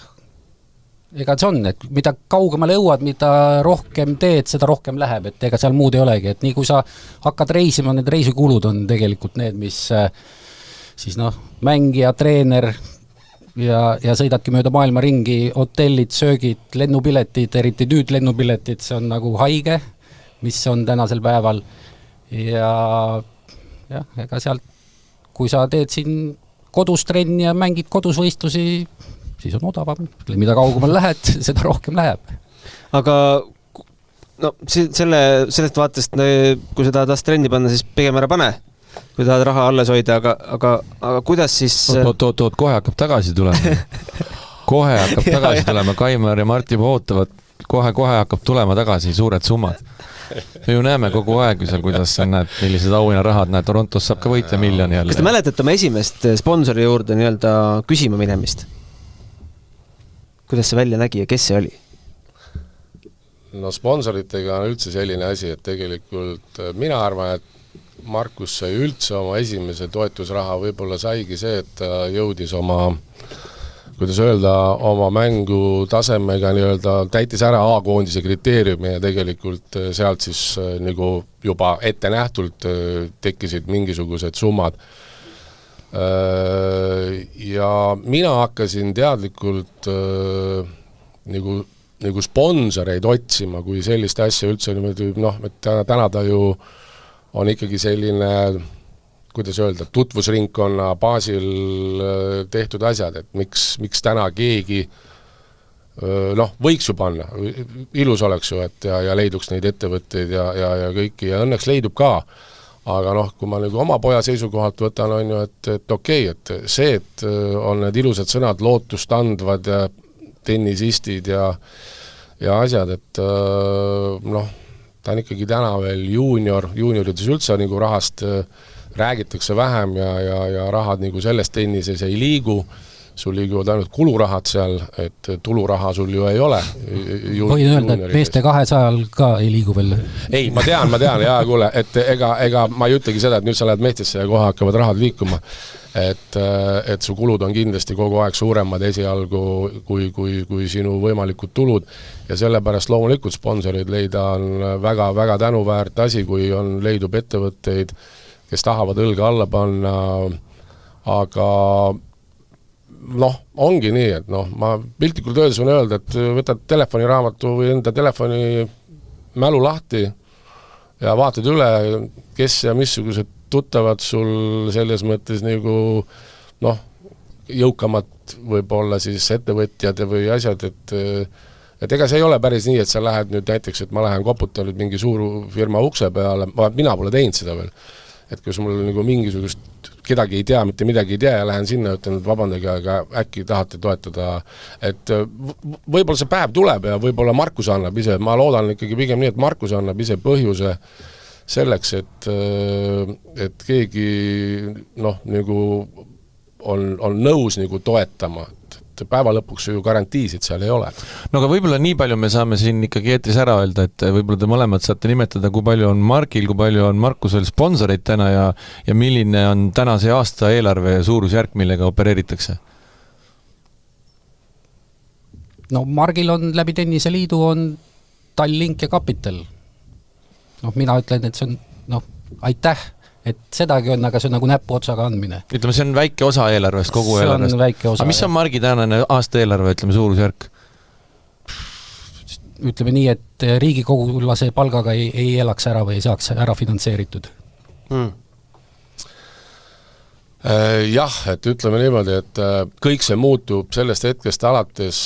[SPEAKER 4] ega see on, et mida kaugemale jõuad, mida rohkem teed, seda rohkem läheb, et ega seal muud ei olegi, et nii kui sa hakkad reisima, need reisikulud on tegelikult need, mis siis mängija, treener ja sõidadki mööda maailma ringi, hotellid, söögid, lennupiletid, eriti nüüd lennupiletid, see on nagu haige, mis on tänasel päeval ja ega sealt, kui sa teed siin kodus trenni ja mängid kodus võistlusi, siis on odavam. Mida kaugemal lähed, seda rohkem läheb. Aga
[SPEAKER 2] sellest vaatest, kui sa tahad trenni panna, siis pigem ära pane, kui tahad raha alles hoida, aga kuidas siis...
[SPEAKER 3] Oot, kohe hakkab tagasi tulema. Kohe hakkab tagasi tulema. Kaimar ja Marti ootavad, kohe hakkab tulema tagasi suured summad. Me ju näeme kogu aeg, kuidas sa näed, millised auhinnarahad, Torontos saab ka võita miljoni jälle.
[SPEAKER 2] Kas te mäletate oma esimest sponsori juurde nii-öelda küsima minemist? Kuidas see välja nägi ja kes see oli?
[SPEAKER 5] No sponsoritega on üldse selline asi, et tegelikult mina arvan, et Markus sai üldse oma esimese toetusraha, võib-olla saigi see, et ta jõudis oma, kuidas öelda, oma mängu tasemega nii-öelda täitis ära A-koondise kriteeriumi ja tegelikult sealt siis nagu juba ette nähtult tekkisid mingisugused summad. Ja mina hakkasin teadlikult nagu sponsoreid otsima, kui sellist asja üldse niimoodi, et täna ta ju on ikkagi selline, kuidas öelda, tutvusringkonna baasil tehtud asjad, et miks täna keegi võiks ju panna, ilus oleks ju, et ja leiduks neid ettevõtteid ja kõiki ja õnneks leidub ka, aga kui ma nagu oma poja seisukohalt võtan, on ju, et okei, et see, et on need ilusad sõnad, lootust andvad ja tennisistid ja asjad, et ta on ikkagi täna veel juuniorides üldse nagu rahast räägitakse vähem ja rahad nagu selles tennises ei liigu sul liiguvad ainult kulurahad seal, et tuluraha sul ju ei ole.
[SPEAKER 4] Võin öelda, et meeste 200 ka ei liigu veel.
[SPEAKER 5] Ei, ma tean, jaa, kuule, et ega ma ei ütlegi seda, et nüüd sa lähed meestesse ja kohe hakkavad rahad liikuma. Et su kulud on kindlasti kogu aeg suuremad esialgu kui sinu võimalikud tulud ja sellepärast loomulikult sponsorid leida on väga tänuväärt asi, kui leidub ettevõtteid, kes tahavad õlga alla panna, aga ongi nii, et ma piltlikult öeldes võin öelda, et võtad telefoniraamatu või enda telefoni mälu lahti ja vaatad üle, kes ja missugused tuttavad sul selles mõttes nagu jõukamad võib-olla siis ettevõtjad või asjad, et ega see ei ole päris nii, et sa lähed nüüd näiteks, et ma lähen koputan nüüd mingi suur firma ukse peale, mina pole teinud seda veel, et kus mul nagu mingisugust kedagi ei tea, mitte midagi ei tea ja lähen sinna, ütlen, et vabandage, aga äkki tahate toetada, et võib-olla see päev tuleb ja võib-olla Markus annab ise, ma loodan ikkagi pigem nii, et Markus annab ise põhjuse selleks, et keegi nagu on nõus nagu toetama, et päeva lõpuks ju garantiisid seal ei ole.
[SPEAKER 3] No aga võib-olla nii palju me saame siin ikkagi eetris ära öelda, et võib-olla te mõlemad saate nimetada, kui palju on Margil, kui palju on Markusel sponsoreid täna ja milline on tänase aasta eelarve suurusjärk, millega opereeritakse?
[SPEAKER 4] No Margil on läbi Tenniseliidu on Tallink ja Capital. Mina ütlen, et see on, aitäh, et sedagi on, aga see on nagu näpu otsaga andmine.
[SPEAKER 3] Ütleme, see on väike osa eelarvest, kogu eelarvest.
[SPEAKER 4] See on väike osa.
[SPEAKER 3] Aga mis on Margi tänane aasta eelarve, ütleme, suurusjärk?
[SPEAKER 4] Ütleme nii, et riigikogulase palgaga ei elaks ära või ei saaks ära finantseeritud.
[SPEAKER 5] Jah, et ütleme niimoodi, et kõik see muutub sellest hetkest alates,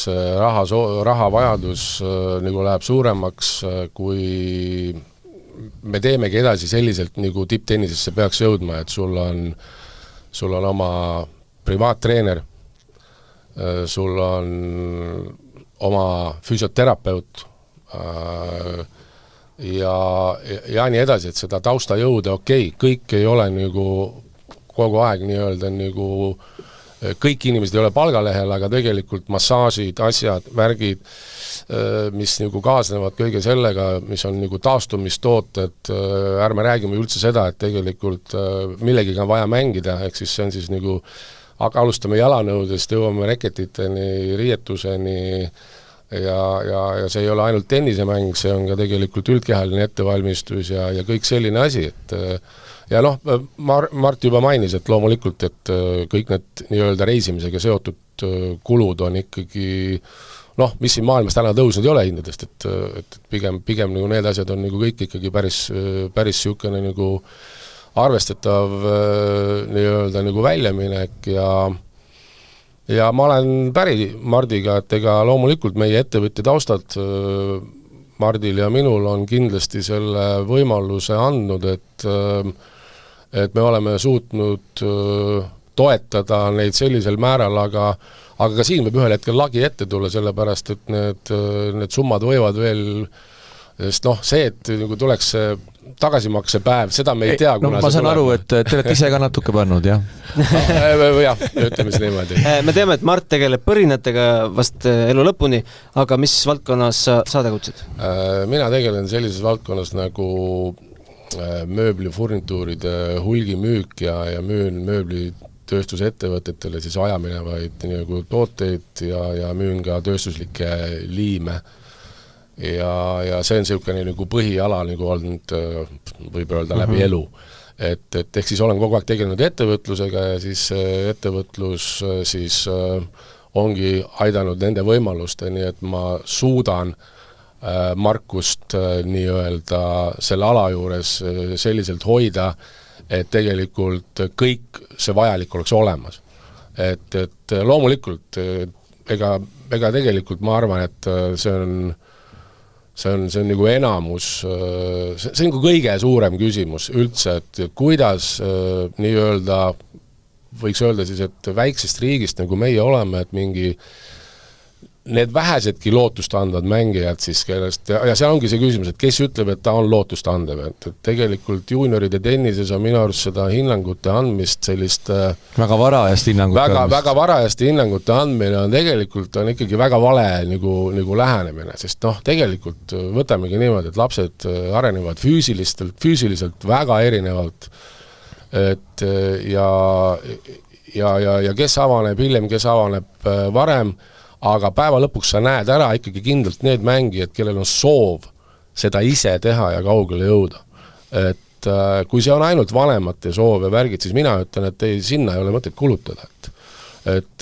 [SPEAKER 5] rahavajadus nagu läheb suuremaks, kui me teemegi edasi selliselt, nagu tipptennisesse peaks jõudma, et sul on oma privaattreener, sul on oma füsioterapeut ja nii edasi, et seda tausta jõuda, kõik ei ole nagu kogu aeg nii-öelda nagu kõik inimesed ei ole palgalehel, aga tegelikult massaažid, asjad, värgid, mis nagu kaasnevad kõige sellega, mis on nagu taastumistooted, ärme räägime üldse seda, et tegelikult millegiga on vaja mängida, ehk siis see on siis nagu, aga alustame jalanõudest, jõuame reketiteni, riietuseni ja see ei ole ainult tennisemäng, see on ka tegelikult üldkehaline ettevalmistus ja kõik selline asi, et ja Mart juba mainis, et loomulikult, et kõik need nii-öelda reisimisega seotud kulud on ikkagi mis siin maailmas täna tõusnud ei ole hindadest, et pigem nagu need asjad on nagu kõik ikkagi päris siukene nagu arvestatav nii-öelda nagu väljaminek ja ma olen päri Mardiga, et ega loomulikult meie ettevõtja taustad Mardil ja minul on kindlasti selle võimaluse andnud, et me oleme suutnud toetada neid sellisel määral, aga ka siin võib ühel hetkel lagi ette tulla, sellepärast, et need summad võivad veel, sest see, et nagu tuleks tagasimakse päev, seda me ei tea, kuna
[SPEAKER 3] ma saan aru, et te olete ise ka natuke pannud, jah?
[SPEAKER 5] Jah, ütleme see niimoodi.
[SPEAKER 2] Me teame, et Mart tegeleb põrinatega vast elu lõpuni, aga mis valdkonnas sa tegutsid?
[SPEAKER 5] Mina tegelen sellises valdkonnas nagu mööblifurnituuride hulgimüük ja müün mööblitööstusettevõtetele siis ajaminevaid nagu tooteid ja müün ka tööstuslikke liime. Ja see on selline nagu põhiala nagu olnud, võib öelda, läbi elu. Et ehk siis olen kogu aeg tegelenud ettevõtlusega ja siis ettevõtlus siis ongi aidanud nende võimalusteni, et ma suudan Markust nii-öelda selle ala juures selliselt hoida, et tegelikult kõik see vajalik oleks olemas. Et loomulikult, ega tegelikult ma arvan, et see on nagu enamus, see on kõige suurem küsimus üldse, et kuidas nii-öelda, võiks öelda siis, et väiksest riigist nagu meie oleme, et mingi need vähesedki lootust andvad mängijad siis, kellest, ja seal ongi see küsimus, et kes ütleb, et ta on lootust andev, et tegelikult juunioride tennises on minu arust seda hinnangute andmist sellist
[SPEAKER 3] väga varajast hinnangute
[SPEAKER 5] väga varajast hinnangute andmine on tegelikult on ikkagi väga vale nagu lähenemine, sest tegelikult võtamegi niimoodi, et lapsed arenevad füüsiliselt väga erinevalt, et ja kes avaneb hiljem, kes avaneb varem, aga päeva lõpuks sa näed ära ikkagi kindlalt need mängijad, kellel on soov seda ise teha ja kaugele jõuda. Et kui see on ainult vanemate soov ja värgid, siis mina ütlen, et sinna ei ole mõtet kulutada. Et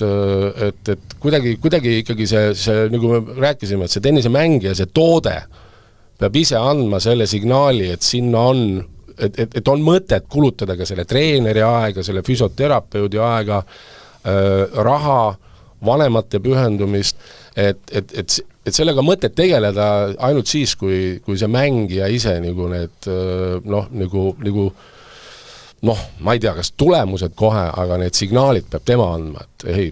[SPEAKER 5] kuidagi ikkagi see, nagu me rääkisime, et see tennisemängija, see toode peab ise andma selle signaali, et sinna on, et on mõtet kulutada ka selle treeneri aega, selle füsioterapeudi aega, raha, vanemate pühendumist, et sellega mõtet tegeleda ainult siis, kui see mängija ise need ma ei tea, kas tulemused kohe, aga need signaalid peab tema andma, et ei,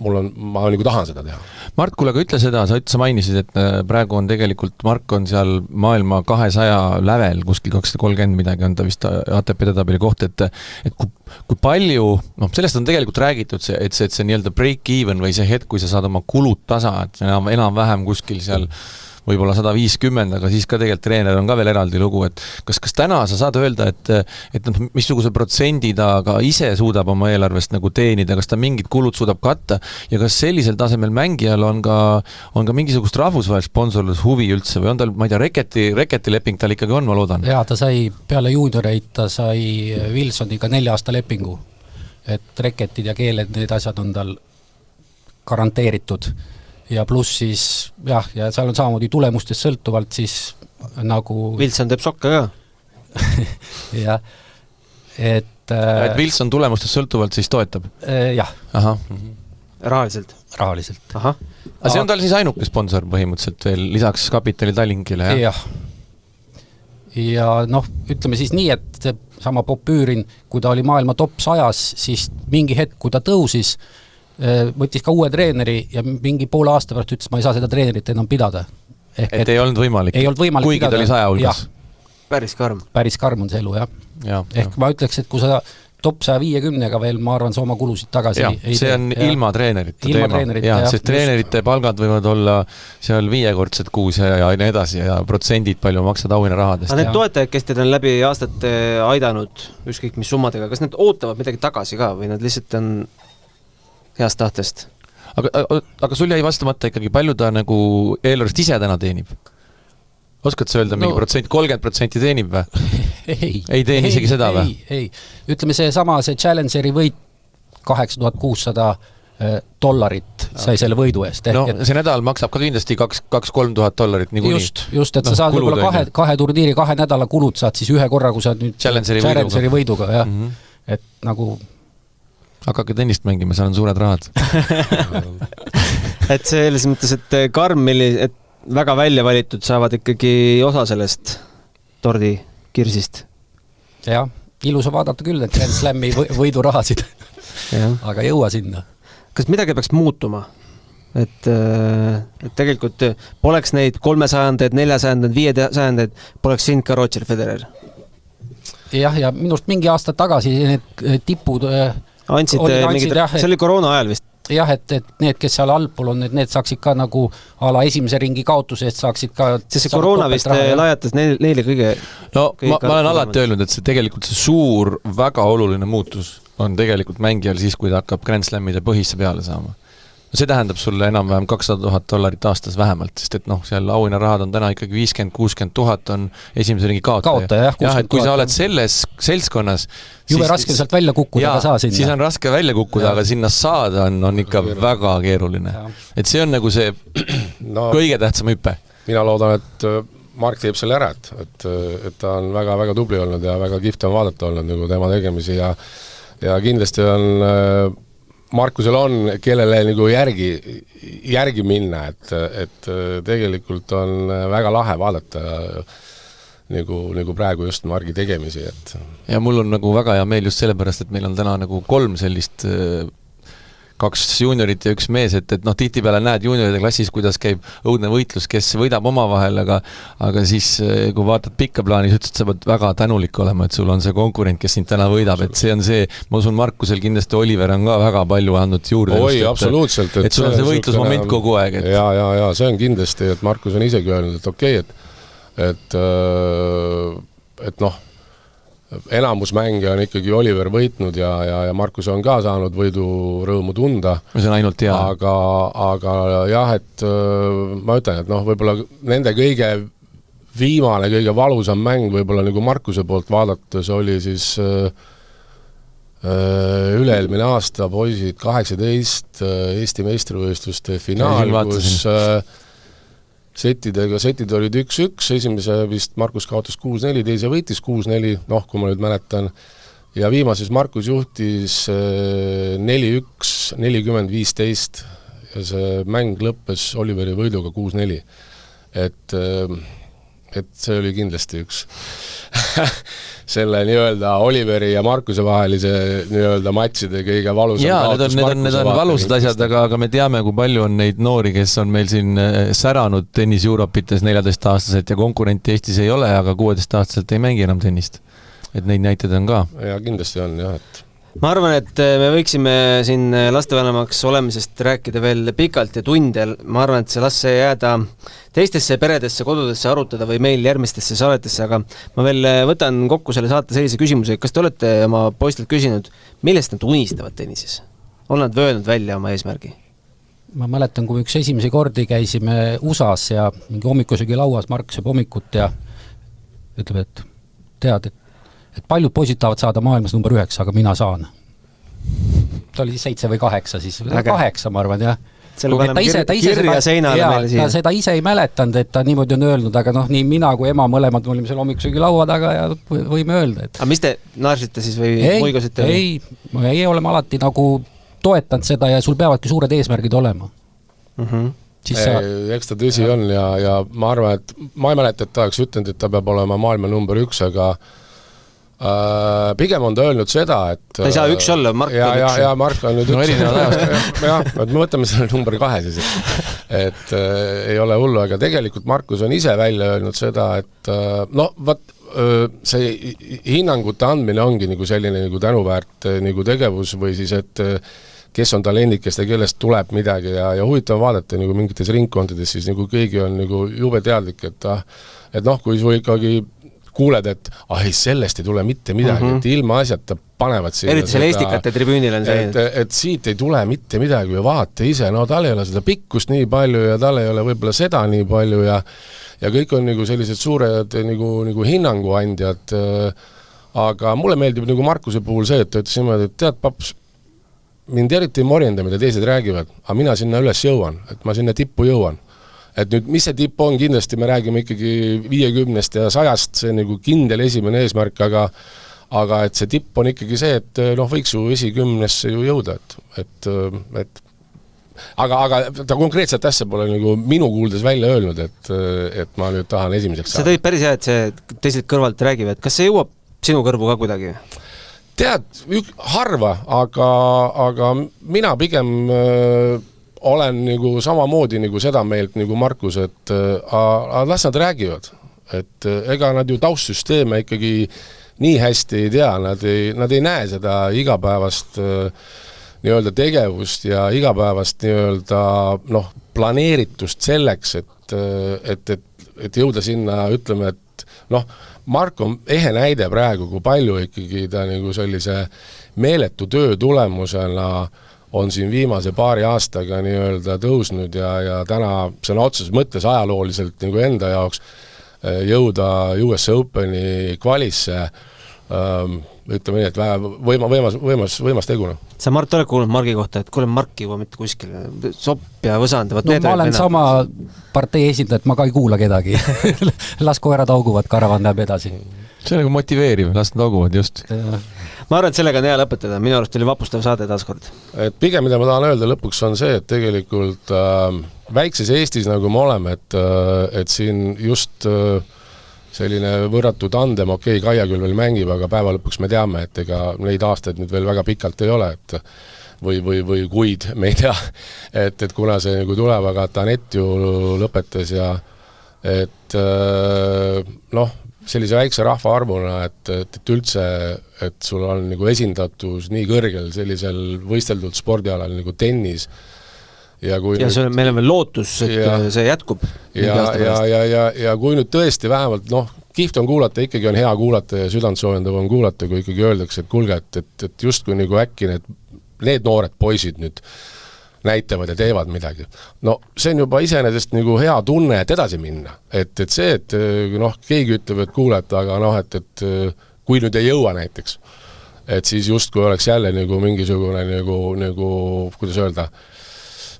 [SPEAKER 5] ma tahan seda teha.
[SPEAKER 3] Mart, kuule, aga ütle seda, sa mainisid, et praegu on tegelikult Mark on seal maailma 200 lävel, kuskil 230 midagi on ta vist ATP edetabeli koht, et kui palju, sellest on tegelikult räägitud, et see nii-öelda break-even või see hetk, kui sa saad oma kulud tasa, et enam-vähem kuskil seal võib-olla 150, aga siis ka tegelikult treener on ka veel eraldi lugu, et kas täna sa saad öelda, et missuguse protsendi ta ka ise suudab oma eelarvest nagu teenida, kas ta mingid kulud suudab katta ja kas sellisel tasemel mängijal on ka mingisugust rahvusvahelist sponsorlus huvi üldse või on tal, ma ei tea, reketi leping tal ikkagi on, ma loodan?
[SPEAKER 4] Jaa, ta sai peale juunioreid, ta sai Wilsoniga 4 aasta lepingu, et reketid ja keeled, need asjad on tal garanteeritud. Ja pluss siis, ja seal on samamoodi tulemustest sõltuvalt siis nagu...
[SPEAKER 2] Wilson teeb sokka ka.
[SPEAKER 4] jah, et
[SPEAKER 3] Wilson tulemustest sõltuvalt siis toetab?
[SPEAKER 4] Jah.
[SPEAKER 3] Aha.
[SPEAKER 2] Rahaliselt?
[SPEAKER 4] Rahaliselt.
[SPEAKER 2] Aha.
[SPEAKER 3] Aga see on tal siis ainuke sponsor põhimõtteliselt veel, lisaks Kapitali Tallinkile, jah?
[SPEAKER 4] Ja ütleme siis nii, et sama Popüürin, kui ta oli maailma top 100, siis mingi hetk, kui ta tõusis, võttis ka uue treeneri ja mingi poole aasta pärast ütles, ma ei saa seda treenerit enam pidada.
[SPEAKER 3] Et ei olnud võimalik?
[SPEAKER 4] Ei olnud võimalik
[SPEAKER 3] kuigi
[SPEAKER 4] pidada.
[SPEAKER 3] Ta oli 100 hulgas?
[SPEAKER 2] Päris karm.
[SPEAKER 4] Päris karm on see elu, jah. Ehk ma ütleks, et kui sa top 150-ga veel, ma arvan, sa oma kulusid tagasi
[SPEAKER 3] see on ilma treenerite teema. Sest treenerite palgad võivad olla seal 5-kordsed kuus ja nii edasi ja protsendid palju maksad auhinna rahadest.
[SPEAKER 2] Aga need toetajad, kes teid on läbi aastate aidanud ükskõik mis summadega, kas need ootavad midagi tagasi ka või nad lihtsalt on heast tahtest?
[SPEAKER 3] Aga sul jäi vastamata ikkagi, palju ta nagu eelarvest ise täna teenib? Oskad sa öelda mingi protsent, 30% teenib või? Ei teeni isegi seda või?
[SPEAKER 4] Ei. Ütleme see Challengeri võit $8600 sai selle võidu eest.
[SPEAKER 3] See nädal maksab ka kindlasti $2,000-3,000 niikuinii.
[SPEAKER 4] Just, et sa saad võib-olla kahe turniiri 2 nädala kulud saad siis ühe korra, kui sa nüüd Challengeri võiduga, jah. Et nagu
[SPEAKER 3] hakake tennist mängima, seal on suured rahad.
[SPEAKER 2] et selles mõttes, et karm, et väga välja valitud saavad ikkagi osa sellest tordi kirsist.
[SPEAKER 4] Jah, ilus on vaadata küll, et Grand Slami võidurahasid, aga jõua sinna.
[SPEAKER 2] Kas midagi peaks muutuma? Et tegelikult poleks neid 300, 400, 500, poleks sind ka Roger Federer?
[SPEAKER 4] Jah, ja minust mingi aasta tagasi need tipud
[SPEAKER 2] andsid mingid, see oli koroona ajal vist.
[SPEAKER 4] Jah, et need, kes seal allpool on, need saaksid ka nagu ala esimese ringi kaotuse eest saaksid ka...
[SPEAKER 2] See koroona vist lajatas neile kõige...
[SPEAKER 3] No ma olen alati öelnud, et see tegelikult see suur, väga oluline muutus on tegelikult mängijal siis, kui ta hakkab Grand Slamide põhisse peale saama. See tähendab sulle enam-vähem $200,000 aastas vähemalt, sest et seal auhinnarahad on täna ikkagi 50-60 000 on esimese ringi kaotaja.
[SPEAKER 4] Jah,
[SPEAKER 3] et kui sa oled selles seltskonnas...
[SPEAKER 4] Jube raske sealt välja kukkuda, aga saa sinna.
[SPEAKER 3] Siis on raske välja kukkuda, aga sinna saada on ikka väga keeruline. Et see on nagu see kõige tähtsam hüppe.
[SPEAKER 5] Mina loodan, et Mark teeb selle ära, et ta on väga-väga tubli olnud ja väga kihvt on vaadata olnud nagu tema tegemisi ja kindlasti on... Markusel on, kellele nagu järgi minna, et tegelikult on väga lahe vaadata nagu praegu just Margi tegemisi. Et...
[SPEAKER 3] Ja mul on nagu väga hea meel just sellepärast, et meil on täna nagu 3 sellist 2 juuniorit ja 1 mees, et noh, tihtipeale näed juunioride klassis, kuidas käib õudne võitlus, kes võidab omavahel, aga siis kui vaatad pikka plaani, sa ütlesid, sa pead väga tänulik olema, et sul on see konkurent, kes sind täna võidab, et see on see, ma usun, Markusel kindlasti Oliver on ka väga palju andnud juurde.
[SPEAKER 5] Oi, absoluutselt.
[SPEAKER 3] Et sul on see võitlusmoment kogu aeg. Et...
[SPEAKER 5] Ja, see on kindlasti, et Markus on isegi öelnud, et okei, et noh, enamus mänge on ikkagi Oliver võitnud ja Markus on ka saanud võidurõõmu tunda.
[SPEAKER 3] See on ainult hea.
[SPEAKER 5] Aga jah, et ma ütlen, et noh, võib-olla nende kõige viimane, kõige valusam mäng võib-olla nagu Markuse poolt vaadates oli siis üle-eelmine aasta poisid 18 Eesti meistrivõistluste finaal, kus setid olid 1-1, esimese vist Markus kaotas 6-4, teise võitis 6-4, noh, kui ma nüüd mäletan, ja viimases Markus juhtis 4-1, 40-15 ja see mäng lõppes Oliveri võiduga 6-4. Et see oli kindlasti üks selle nii-öelda Oliveri ja Markuse vahelise nii-öelda matšide kõige valusam kaotus.
[SPEAKER 3] Need on valusad asjad, aga me teame, kui palju on neid noori, kes on meil siin säranud tennis Europites 14-aastaselt ja konkurenti Eestis ei ole, aga 16-aastaselt ei mängi enam tennist. Et neid näited on ka.
[SPEAKER 5] Ja kindlasti on, jah, et
[SPEAKER 2] ma arvan, et me võiksime siin lastevanemaks olemisest rääkida veel pikalt ja tundel. Ma arvan, et see las see jääda teistesse peredesse, kodudesse arutada või meil järgmistesse saadetesse, aga ma veel võtan kokku selle saate sellise küsimuse. Kas te olete oma poistelt küsinud, millest nad unistavad tennises? On nad öelnud välja oma eesmärgi?
[SPEAKER 4] Ma mäletan, kui üks esimesi kordi käisime USA-s ja mingi hommikusegi lauas Mark sööb hommikut ja ütleb, et tead, et paljud poisid tahavad saada maailmas number 9, aga mina saan. Ta oli 7 või 8 siis, 8 ma arvan, jah.
[SPEAKER 2] Kirja seinale meile siia.
[SPEAKER 4] Ta seda ise ei mäletanud, et ta niimoodi on öelnud, aga noh, nii mina kui ema mõlemad olime seal hommikusegi laua taga ja võime öelda, et...
[SPEAKER 2] Aga mis te naarsite siis või muigasite?
[SPEAKER 4] Ei oleme alati nagu toetanud seda ja sul peavadki suured eesmärgid olema.
[SPEAKER 5] Eks ta tõsi on ja ma arvan, et ma ei mäleta, et ta oleks ütlenud, et ta peab olema maailma number 1, aga pigem on ta öelnud seda, et
[SPEAKER 2] ta ei saa 1 olla, Mark on 1.
[SPEAKER 5] Ja Mark on nüüd 1. Jah, et me võtame selle number 2 siis. Et ei ole hullu, aga tegelikult Markus on ise välja öelnud seda, et see hinnangute andmine ongi nagu selline nagu tänuväärt nagu tegevus või siis, et kes on talendikest ja kellest tuleb midagi ja huvitav vaadata nagu mingites ringkondades, siis nagu keegi on nagu jube teadlik, et noh, kui su ikkagi kuuled, et sellest ei tule mitte midagi, et ilma asjata panevad siin.
[SPEAKER 2] Eriti selle Estikate tribüünil on see.
[SPEAKER 5] Et siit ei tule mitte midagi ja vaata ise, no tal ei ole seda pikkust nii palju ja tal ei ole võib-olla seda nii palju ja kõik on nagu sellised suured nagu hinnanguandjad, aga mulle meeldib nagu Markuse puhul see, et ta ütles niimoodi, et tead, paps, mind eriti ei morjenda, mida teised räägivad, aga mina sinna üles jõuan, et ma sinna tippu jõuan. Et nüüd, mis see tipp on, kindlasti me räägime ikkagi 50 ja 100, see nagu kindel esimene eesmärk, aga et see tipp on ikkagi see, et noh, võiks ju 10 ju jõuda, et aga ta konkreetselt asja pole nagu minu kuuldes välja öelnud, et ma nüüd tahan esimeseks
[SPEAKER 2] saada. See tõid päris hea, et see teised kõrvalt räägivad. Kas see jõuab sinu kõrvu ka kuidagi?
[SPEAKER 5] Tead, harva, aga mina pigem olen nagu samamoodi nagu seda meelt nagu Markus, et las nad räägivad, et ega nad ju taustsüsteeme ikkagi nii hästi ei tea, nad ei näe seda igapäevast nii-öelda tegevust ja igapäevast nii-öelda planeeritust selleks, et jõuda sinna, ütleme, et noh, Mark on ehe näide praegu, kui palju ikkagi ta nagu sellise meeletu töö tulemusena on siin viimase paari aastaga nii-öelda tõusnud ja täna sõna otseses mõttes ajalooliselt nagu enda jaoks jõuda US Openi kvalisse, ütleme nii, et võimas teguna.
[SPEAKER 2] Sa, Mart, oled kuulnud Margi kohta, et kuule, Mark juba mitte kuskil sopp ja võsand.
[SPEAKER 4] No ma olen sama partei esindaja, et ma ka ei kuula kedagi. Las koerad auguvad, karavan läheb edasi.
[SPEAKER 3] See on nagu motiveeriv, las nad auguvad just.
[SPEAKER 2] Ma arvan, et sellega on hea lõpetada. Minu arust oli vapustav saade taaskord.
[SPEAKER 5] Et pigem, mida ma tahan öelda lõpuks on see, et tegelikult väikses Eestis, nagu me oleme, et siin just selline võrratu tandem, Kaia küll veel mängib, aga päeva lõpuks me teame, et ega neid aastaid nüüd veel väga pikalt ei ole, või kuid, me ei tea, et kuna see nagu tuleb, aga Tanett ju lõpetas ja et noh, sellise väikse rahvaarvuna, et üldse, et sul on nagu esindatus nii kõrgel sellisel võisteldud spordialal nagu tennis ja kui
[SPEAKER 2] meil on veel lootus, et see jätkub.
[SPEAKER 5] Ja kui nüüd tõesti vähemalt, noh, kihvt on kuulata, ikkagi on hea kuulata ja südantsoojendav on kuulata, kui ikkagi öeldakse, et kuulge, et justkui nagu äkki need noored poisid nüüd näitavad ja teevad midagi. No see on juba iseenesest nagu hea tunne, et edasi minna. Et see, et noh, keegi ütleb, et kuuleta, aga noh, et kui nüüd ei jõua näiteks, et siis justkui oleks jälle nagu mingisugune nagu kuidas öelda,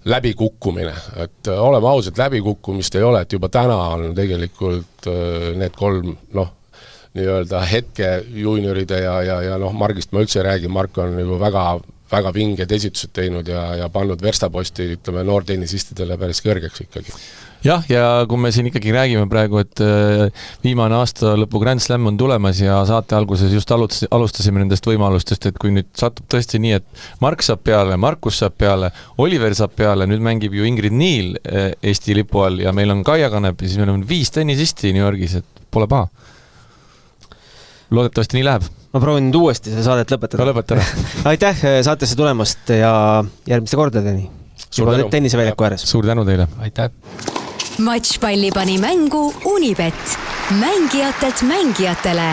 [SPEAKER 5] läbikukkumine, et oleme ausad, läbikukkumist ei ole, et juba täna on tegelikult need 3, noh, nii-öelda hetke juunioride ja noh, Margist ma üldse ei räägi, Mark on nagu väga vinged esitused teinud ja pannud verstaposti, ütleme, noortennisistidele päris kõrgeks ikkagi.
[SPEAKER 3] Jah, ja kui me siin ikkagi räägime praegu, et viimane aasta lõpu Grand Slam on tulemas ja saate alguses just alustasime nendest võimalustest, et kui nüüd satub tõesti nii, et Mark saab peale, Markus saab peale, Oliver saab peale, nüüd mängib ju Ingrid Niil Eesti lipu all ja meil on Kaia Kanep ja siis meil on 5 tennisisti New Yorgis, et pole paha. Loodetavasti nii läheb.
[SPEAKER 2] Ma proovin nüüd uuesti see saadet lõpetada.
[SPEAKER 3] Lõpetada.
[SPEAKER 2] Aitäh saatesse tulemast ja järgmiste kordadeni. Juba tenniseväljaku ääres.
[SPEAKER 3] Suur tänu teile.
[SPEAKER 4] Aitäh.
[SPEAKER 1] Matšpalli pani mängu Unibet, mängijatelt mängijatele.